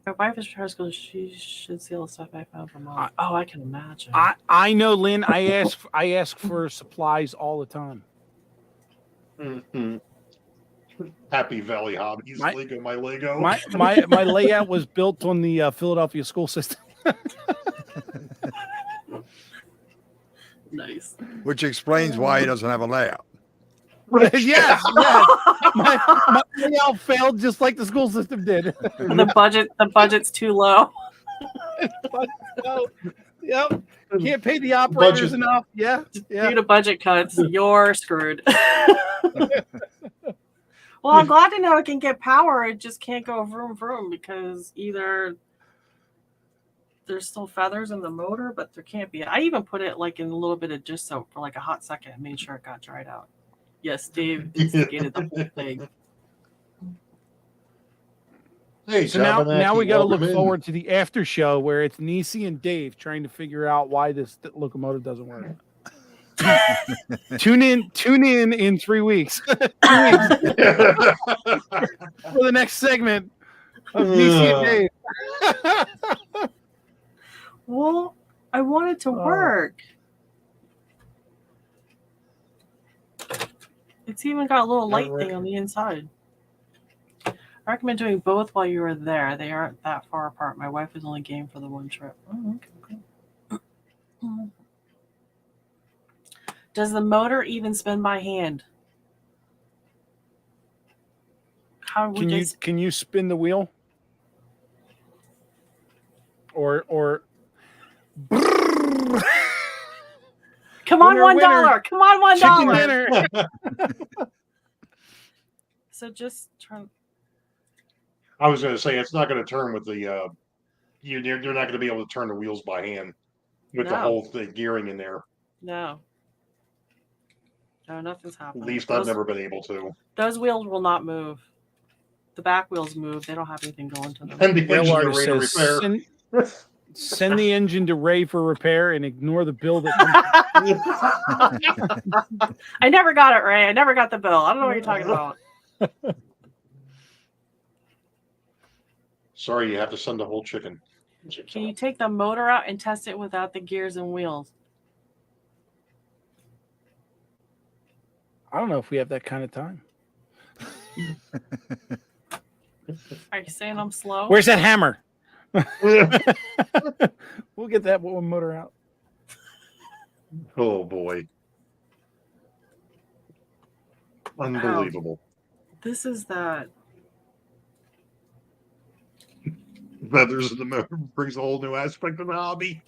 My wife is trying to school. She should see all the stuff I found from mom. Oh, I can imagine. I know, Lynn. I ask for supplies all the time. Mm-hmm. Happy Valley Hobbies, Lego, my Lego. My layout was built on the Philadelphia school system. Nice. Which explains why he doesn't have a layout. yes. My layout failed just like the school system did. The budget's too low. Yep. Can't pay the operators enough. Yeah. Due to budget cuts, you're screwed. Well, I'm glad to know it can get power. It just can't go vroom vroom because either there's still feathers in the motor, but there can't be. I even put it like in a little bit of dish soap for like a hot second and made sure it got dried out. Yes, Dave instigated the whole thing. Hey, so now we got to look forward to the after show where it's Nissy and Dave trying to figure out why this locomotive doesn't work. Tune in in 3 weeks. 2 weeks for the next segment of Nissy and Dave. Well, I want it to work. It's even got a little light thing on the inside. I recommend doing both while you are there. They aren't that far apart. My wife is only game for the one trip. Oh, okay. Does the motor even spin by hand? How would can you spin the wheel? Or come on, $1. Come on, $1. Dinner. So just turn. I was going to say it's not going to turn with the you're not going to be able to turn the wheels by hand with the whole gearing in there. No, nothing's happening. At least I've never been able to. Those wheels will not move. The back wheels move. They don't have anything going to them. And the engine to repair. Send the engine to Ray for repair and ignore the bill that I never got it, Ray. I never got the bill. I don't know what you're talking about. Sorry, you have to send the whole chicken. Can you take the motor out and test it without the gears and wheels? I don't know if we have that kind of time. Are you saying I'm slow? Where's that hammer? We'll get that one motor out. Oh boy. Unbelievable. This is that. Feathers in the motor brings a whole new aspect of the hobby.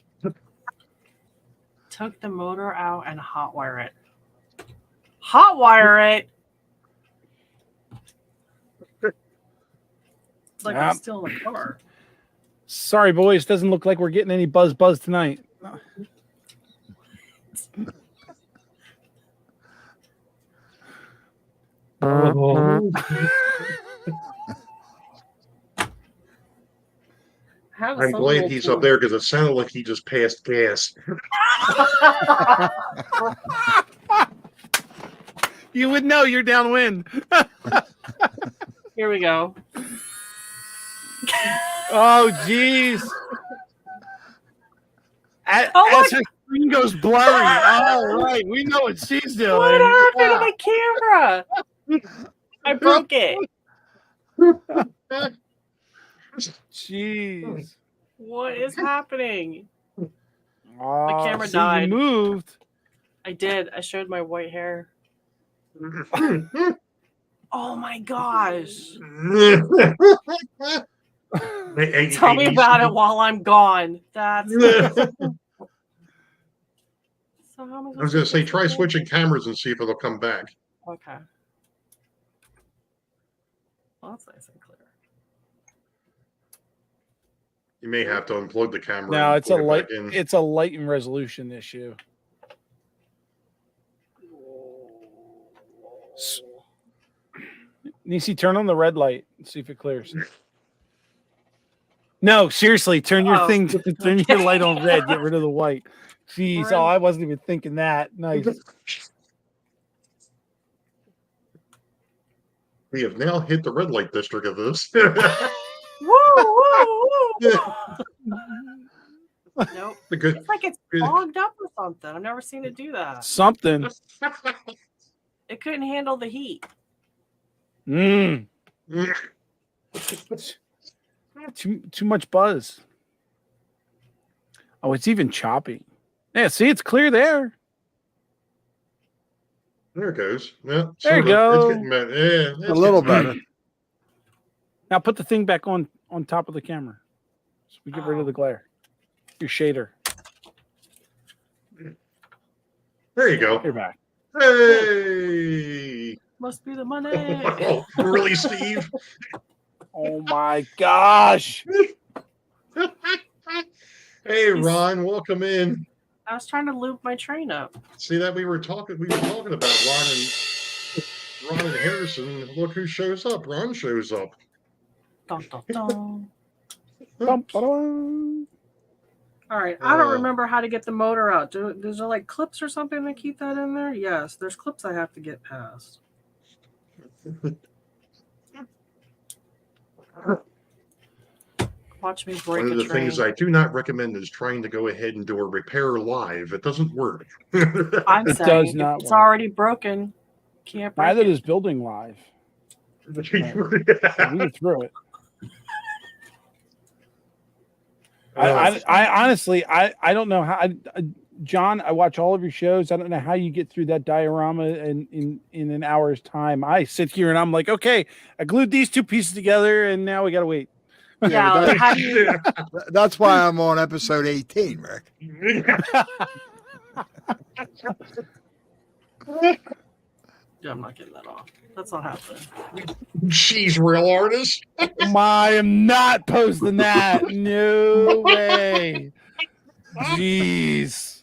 Took the motor out and hotwire it. Hotwire it? It's like I'm still in the car. Sorry, boys. Doesn't look like we're getting any buzz tonight. I'm glad he's up there because it sounded like he just passed gas. You would know you're downwind. Here we go. Oh, jeez. As her screen goes blurry. All right. We know what she's doing. What happened to the camera? I broke it. Jeez. What is happening? The camera died. You moved. I did. I showed my white hair. Oh my gosh. Tell me about it while I'm gone. That's I was going to say, try switching cameras and see if it'll come back. Okay. Well, that's nice and clear. You may have to unplug the camera. No, and it's a plug it light. back in. It's a light and resolution issue. Nisi, turn on the red light and see if it clears. No, seriously, turn your thing. Turn your light on red. Get rid of the white. Jeez, oh, I wasn't even thinking that. Nice. We have now hit the red light district of this. Woo, woo, woo. Nope. It's like it's fogged up or something. I've never seen it do that. Something. It couldn't handle the heat. Too much buzz. Oh, it's even choppy. Yeah, see, it's clear there. There it goes. Yeah, there you go. It's getting better. Yeah, a little better. Now put the thing back on top of the camera, so we get rid of the glare. Your shader. There you go. You're back. Hey! Must be the money. Oh, really, Steve? Oh my gosh! Hey, Ron, welcome in. I was trying to loop my train up. See that we were talking about Ron and Harrison. Look who shows up. Ron shows up. Dun, dun, dun. Bum-ba-dum. All right, I don't remember how to get the motor out. Is there like clips or something to keep that in there? Yes, there's clips I have to get past. Watch me break One of the train. things I do not recommend is trying to go ahead and do a repair live. It doesn't work. I'm It saying does if not it's work. already broken. Can't break Neither it. does building live. We get through it. I honestly, I don't know how. John, I watch all of your shows. I don't know how you get through that diorama in an hour's time. I sit here and I'm like, okay, I glued these two pieces together, and now we gotta wait. Yeah, how do you? That's why I'm on episode 18, Rick. Yeah, I'm not getting that off. That's not happening. She's real artist. I am not posting that. No way. Jeez.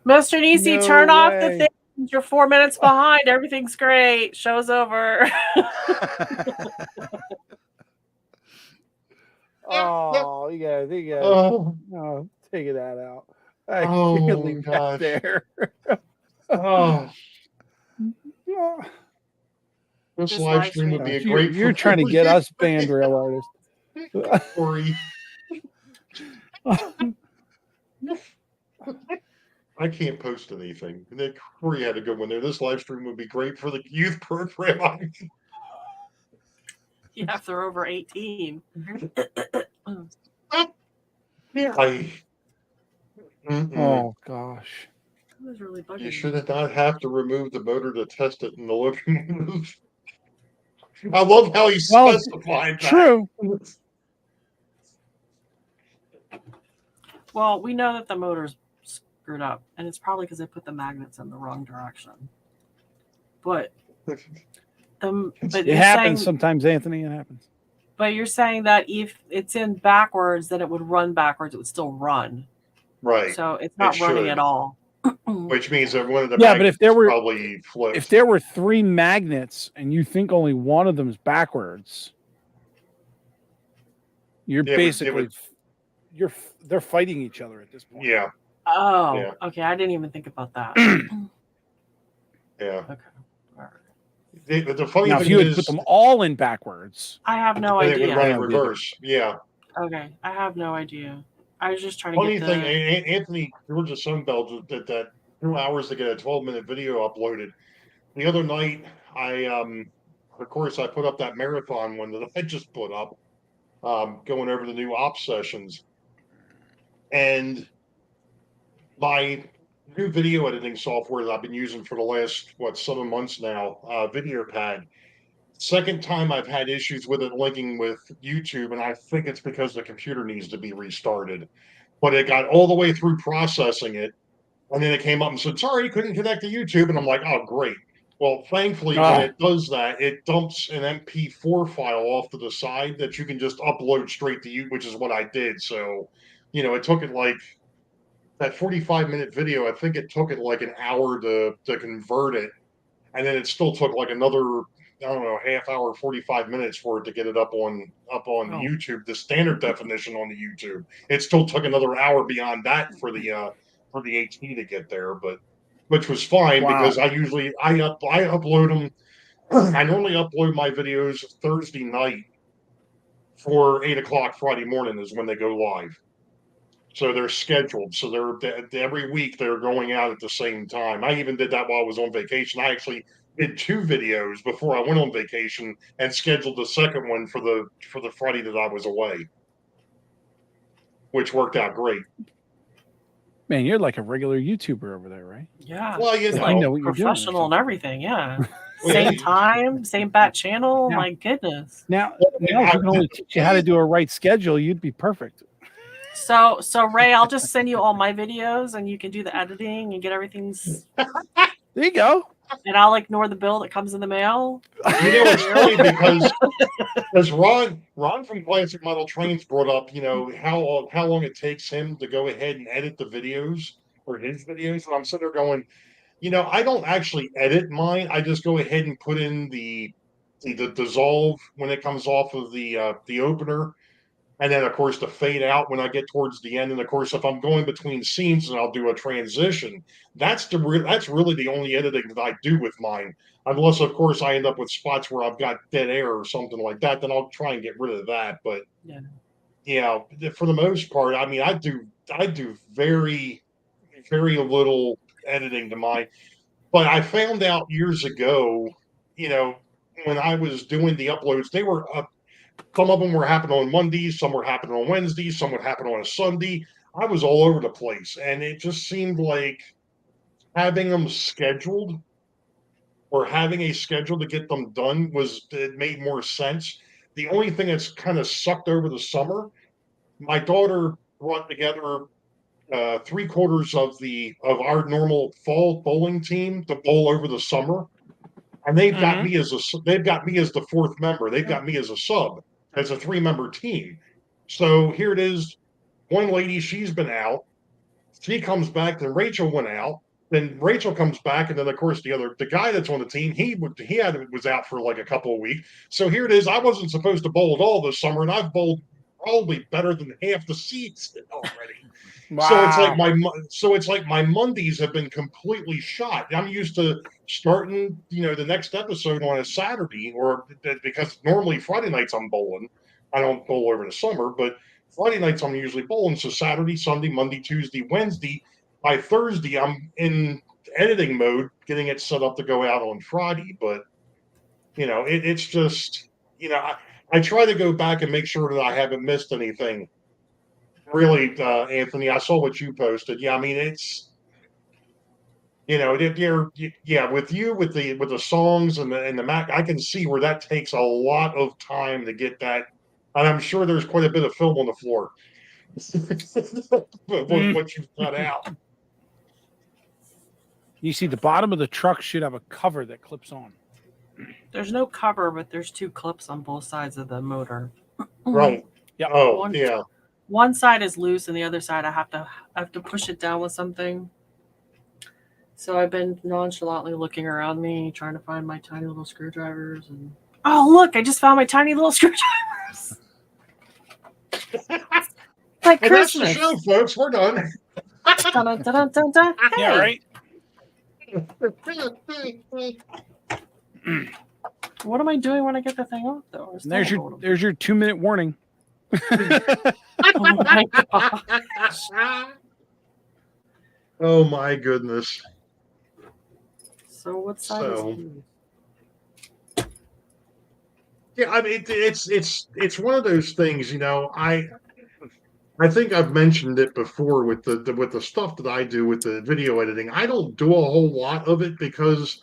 Mr. Nisi, No turn off the way. thing. You're 4 minutes behind. Everything's great. Show's over. Oh, you gotta take that out. I can't leave that there. Oh. This live stream would be a great. You're trying to get us banned, real artists. Corey. I can't post anything. And then Corey had to go in there. This live stream would be great for the youth program. Yeah, if they're over 18. Oh gosh. That was really bugging You me. should not have to remove the motor to test it in the living room. I love how he specified that. True. Well, we know that the motor's screwed up, and it's probably because they put the magnets in the wrong direction. But it happens sometimes, Anthony. It happens. But you're saying that if it's in backwards, then it would run backwards. It would still run. Right. So it's not running at all. Which means that one of the but if there were probably flipped. If there were 3 magnets and you think only one of them is backwards, you're basically they're fighting each other at this point. Yeah. Oh, yeah. Okay. I didn't even think about that. Yeah. Okay. The funny now, thing if you had is, put them all in backwards, I have no then idea. it would run in reverse. Yeah. Okay. I have no idea. I was just trying to Funny get thing, Anthony George's Sunbelt did that 2 hours to get a 12-minute video uploaded. The other night, of course, I put up that marathon one that I just put up, going over the new ops sessions. And my new video editing software that I've been using for the last, 7 months now, VideoPad. Second time I've had issues with it linking with YouTube, and I think it's because the computer needs to be restarted. But it got all the way through processing it, and then it came up and said, sorry, couldn't connect to YouTube. And I'm like, oh, great. Well, thankfully, when it does that, it dumps an MP4 file off to the side that you can just upload straight to you, which is what I did. So, it took it like that 45-minute video. I think it took it like an hour to convert it, and then it still took like another, I don't know, half hour, 45 minutes for it to get it up on YouTube, the standard definition on the YouTube. It still took another hour beyond that for the HD to get there, but which was fine because I upload them. I normally upload my videos Thursday night for 8 o'clock Friday morning is when they go live. So they're scheduled. So they're every week they're going out at the same time. I even did that while I was on vacation. I actually did 2 videos before I went on vacation and scheduled the second one for the Friday that I was away, which worked out great. Man, you're like a regular YouTuber over there, right? Yeah. Well, it's I know what you're doing. professional and everything. Yeah. Well, Same yeah. time, same bat channel. Yeah. My goodness. Now, if I can only teach you how to do a right schedule, you'd be perfect. So Ray, I'll just send you all my videos, and you can do the editing and get everything. There you go. And I'll ignore the bill that comes in the mail. It's funny because Ron from Classic Model Trains brought up, how long it takes him to go ahead and edit the videos or his videos, and I'm sitting there going, I don't actually edit mine. I just go ahead and put in the dissolve when it comes off of the opener. And then, of course, the fade out when I get towards the end. And, of course, if I'm going between scenes and I'll do a transition, that's really the only editing that I do with mine. Unless, of course, I end up with spots where I've got dead air or something like that, then I'll try and get rid of that. But, for the most part, I mean, I do very, very little editing to mine. But I found out years ago, when I was doing the uploads, they were up. Some of them were happening on Mondays, some were happening on Wednesdays, some would happen on a Sunday. I was all over the place, and it just seemed like having them scheduled or having a schedule to get them done it made more sense. The only thing that's kind of sucked over the summer, my daughter brought together 3/4 of our normal fall bowling team to bowl over the summer, and they've got me as the fourth member. They've got me as a sub. As a 3-member team. So here it is. One lady, she's been out. She comes back. Then Rachel went out. Then Rachel comes back, and then of course the guy that's on the team, he was out for like a couple of weeks. So here it is. I wasn't supposed to bowl at all this summer, and I've bowled probably better than half the seats already. Wow. So it's like my Mondays have been completely shot. I'm used to starting, the next episode on a Saturday, or because normally Friday nights I'm bowling. I don't bowl over the summer, but Friday nights I'm usually bowling. So Saturday, Sunday, Monday, Tuesday, Wednesday. By Thursday, I'm in editing mode, getting it set up to go out on Friday. But it's just, I try to go back and make sure that I haven't missed anything. Really, Anthony, I saw what you posted. Yeah, I mean it's, with the songs and the Mac, I can see where that takes a lot of time to get that, and I'm sure there's quite a bit of film on the floor. What you've cut out. You see, the bottom of the truck should have a cover that clips on. There's no cover, but there's 2 clips on both sides of the motor. Right. Yeah. Oh, One side is loose, and the other side I have to push it down with something. So I've been nonchalantly looking around me, trying to find my tiny little screwdrivers. And look, I just found my tiny little screwdrivers. Like well, Christmas. That's the show, folks. We're done. Dun, dun, dun, dun, dun. Hey. Yeah, right. What am I doing when I get the thing off, though? There's your 2-minute warning. Oh my gosh. Oh my goodness. So what side is he? Yeah, I mean it's one of those things, I think I've mentioned it before with the stuff that I do with the video editing. I don't do a whole lot of it because,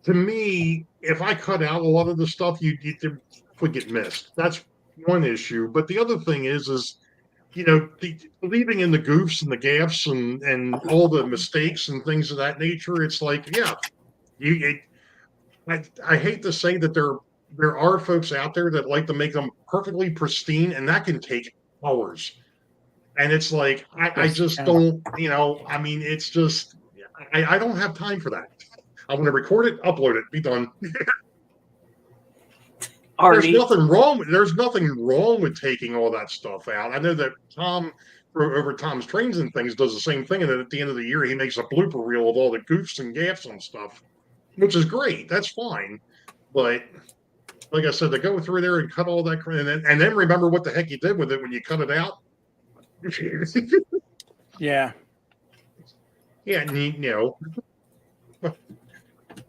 to me, if I cut out a lot of the stuff, you would get missed. That's one issue. But the other thing is believing in the goofs and the gaffes and all the mistakes and things of that nature. It's like, yeah, I hate to say that there are folks out there that like to make them perfectly pristine, and that can take hours. And it's like I Yes, just yeah. don't, I mean, it's just I don't have time for that. I want to record it, upload it, be done. Artie. There's nothing wrong with taking all that stuff out. I know that Tom over Tom's Trains and Things does the same thing, and then at the end of the year he makes a blooper reel of all the goofs and gaffs and stuff, which is great. That's fine. But like I said, to go through there and cut all that and then remember what the heck you did with it when you cut it out. Yeah. Yeah,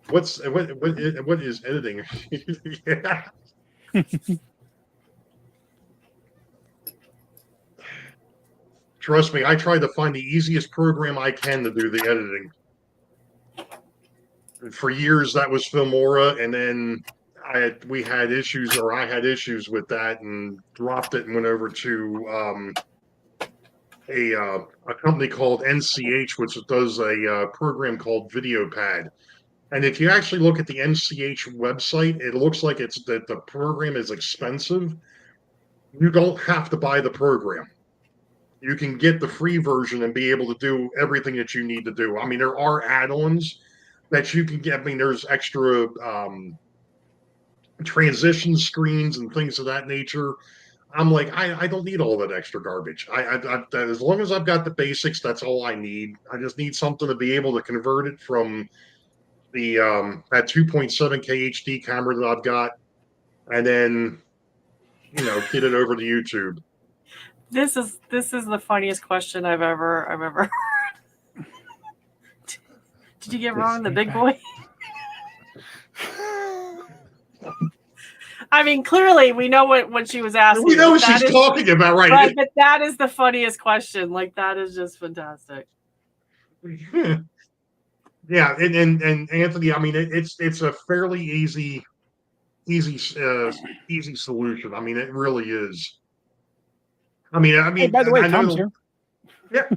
what is editing? Yeah. Trust me, I try to find the easiest program I can to do the editing. For years, that was Filmora, and then I had issues with that and dropped it and went over to a company called NCH, which does a program called VideoPad. And if you actually look at the NCH website, it looks like that the program is expensive. You don't have to buy the program. You can get the free version and be able to do everything that you need to do. I mean, there are add-ons that you can get. I mean, there's extra transition screens and things of that nature. I'm like, I don't need all that extra garbage. As long as I've got the basics, that's all I need. I just need something to be able to convert it from the that 2.7K HD camera that I've got, and then get it over to YouTube. This is the funniest question I've ever heard. Did you get wrong the big boy? I mean, clearly we know what she was asking. We know what she's talking about, right? But that is the funniest question. Like, that is just fantastic. Yeah, and Anthony, I mean, it's a fairly easy solution. I mean, it really is. I mean, Hey, by the way, Tom's here. Yeah.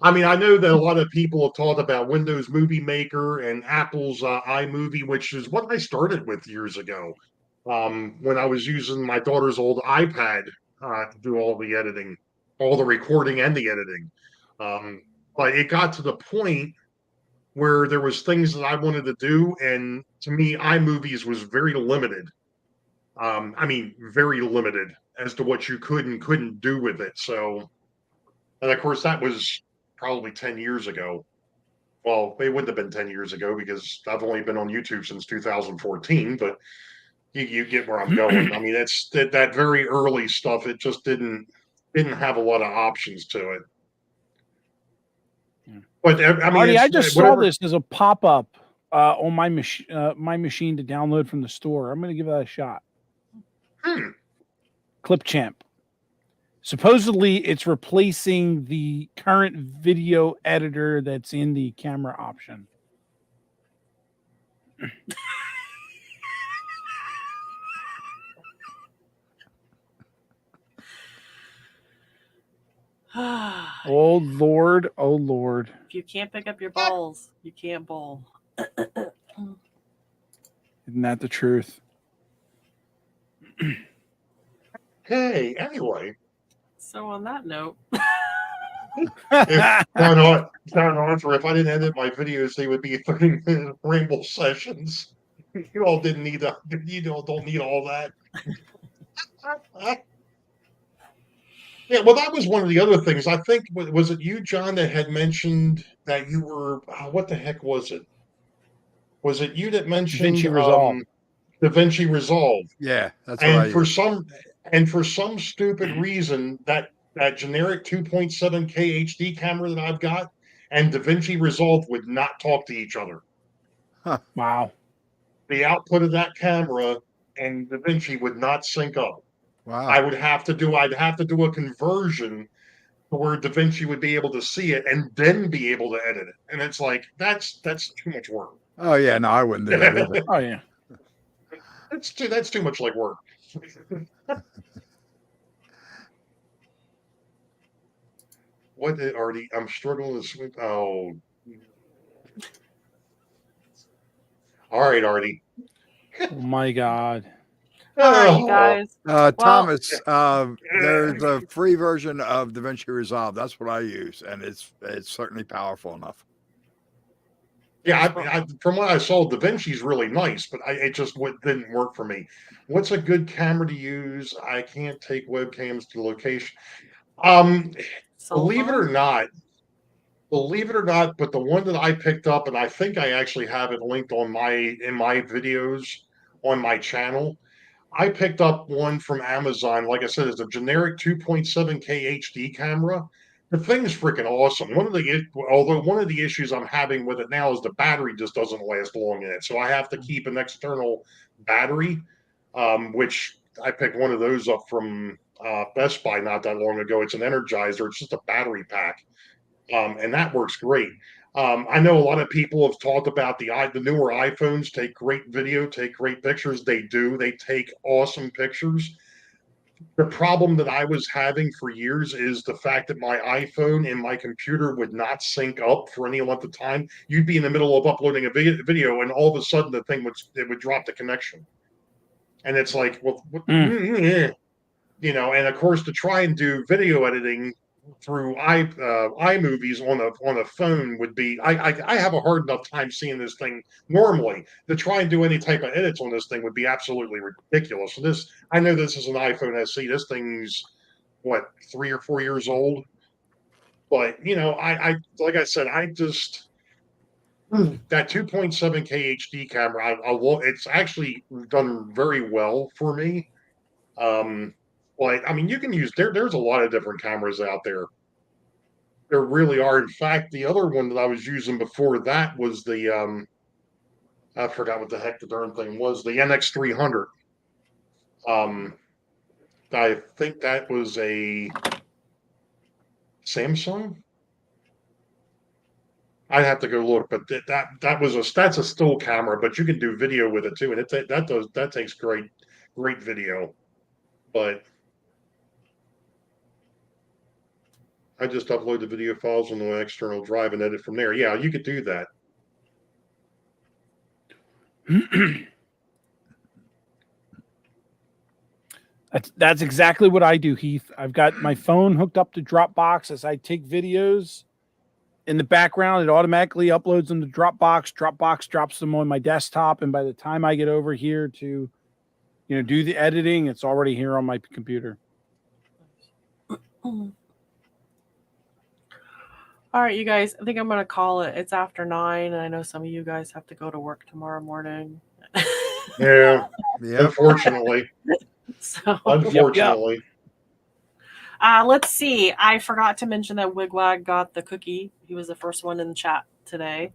I mean, I know that a lot of people have talked about Windows Movie Maker and Apple's iMovie, which is what I started with years ago, when I was using my daughter's old iPad to do all the editing, all the recording and the editing. But it got to the point where there was things that I wanted to do, and to me, iMovies was very limited. I mean, very limited as to what you could and couldn't do with it. So, and of course, that was probably 10 years ago. Well, it wouldn't have been 10 years ago because I've only been on YouTube since 2014, but you get where I'm going. I mean, that's that very early stuff. It just didn't have a lot of options to it. But I mean, Marty, I just saw this as a pop-up on my machine to download from the store. I'm going to give that a shot. Clipchamp. Supposedly, it's replacing the current video editor that's in the camera option. Oh, Lord. Oh, Lord. If you can't pick up your balls, you can't bowl. Isn't that the truth? Hey, anyway. So on that note, if I didn't edit my videos, they would be 30-minute ramble sessions. You all didn't need that. You don't need all that. Yeah, well, that was one of the other things. I think was it you, John, that had mentioned that you were what the heck was it? Was it you that mentioned DaVinci Resolve? DaVinci Resolve. Yeah, that's and what I for use. for some stupid reason that generic 2.7K HD camera that I've got and DaVinci Resolve would not talk to each other. Huh. Wow. The output of that camera and DaVinci would not sync up. Wow. I'd have to do a conversion to where DaVinci would be able to see it and then be able to edit it. And it's like that's too much work. Oh yeah, no, I wouldn't do that either. Oh yeah. That's too much like work. What did Artie? I'm struggling to sweep. Oh, All right, Artie. Oh my God. All right, you guys. Thomas, there's a free version of DaVinci Resolve. That's what I use, and it's certainly powerful enough. Yeah, from what I saw, Da Vinci's really nice, but it just didn't work for me. What's a good camera to use? I can't take webcams to location. Cell Believe it or phone? not, but the one that I picked up, and I think I actually have it linked in my videos on my channel. I picked up one from Amazon. Like I said, it's a generic 2.7K HD camera. The thing's freaking awesome. Although one of the issues I'm having with it now is the battery just doesn't last long in it, so I have to keep an external battery, which I picked one of those up from Best Buy not that long ago. It's an Energizer. It's just a battery pack, and that works great. I know a lot of people have talked about the newer iPhones take great video, take great pictures. They do. They take awesome pictures. The problem that I was having for years is the fact that my iPhone and my computer would not sync up for any length of time. You'd be in the middle of uploading a video, and all of a sudden the thing would drop the connection, and it's like, well, you know. And of course, to try and do video editing through iMovies on a phone would be I have a hard enough time seeing this thing normally. To try and do any type of edits on this thing would be absolutely ridiculous. So I know this is an iPhone SE. This thing's what, 3 or 4 years old, but you know, I like I said, I just that 2.7K HD camera, it's actually done very well for me. Like, I mean, you can use there's a lot of different cameras out there. There really are. In fact, the other one that I was using before that was the I forgot what the heck the darn thing was, the NX300. Um, I think that was a Samsung. I'd have to go look, but that's a still camera, but you can do video with it too, and that takes great video. But I just upload the video files on the external drive and edit from there. Yeah, you could do that. That's exactly what I do, Heath. I've got my phone hooked up to Dropbox. As I take videos in the background, it automatically uploads them to Dropbox. Dropbox drops them on my desktop, and by the time I get over here to, do the editing, it's already here on my computer. All right, you guys. I think I'm gonna call it. It's after 9, and I know some of you guys have to go to work tomorrow morning. Yeah. Yeah. Unfortunately. So Unfortunately. let's see. I forgot to mention that Wigwag got the cookie. He was the first one in the chat today.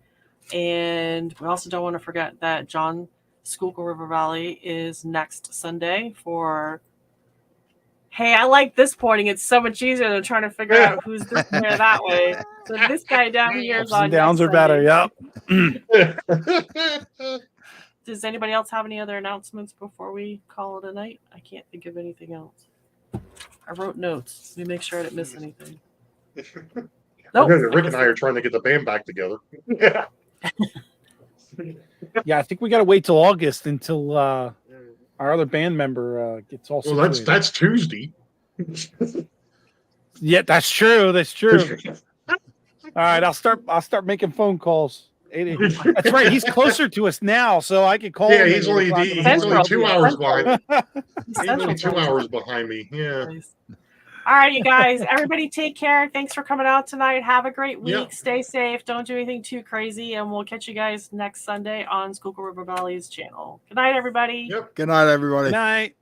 And we also don't want to forget that John Schuylkill River Valley is next Sunday for, hey, I like this pointing. It's so much easier than trying to figure out who's this way or that way. So this guy down here is Ups on and downs next are better. Sunday. Yep. Does anybody else have any other announcements before we call it a night? I can't think of anything else. I wrote notes. Let me make sure I didn't miss anything. Nope. Rick and I are trying to get the band back together. Yeah, I think we got to wait till August until our other band member gets all situated. Well, that's Tuesday. Yeah, that's true. That's true. All right, I'll start making phone calls. That's right. He's closer to us now, so I could call him. Yeah, he's only 2 hours behind. He's only 2 hours behind me. Yeah. All right, you guys. Everybody take care. Thanks for coming out tonight. Have a great week. Yep. Stay safe. Don't do anything too crazy. And we'll catch you guys next Sunday on Schuylkill River Valley's channel. Good night, everybody. Yep. Good night, everybody. Good night.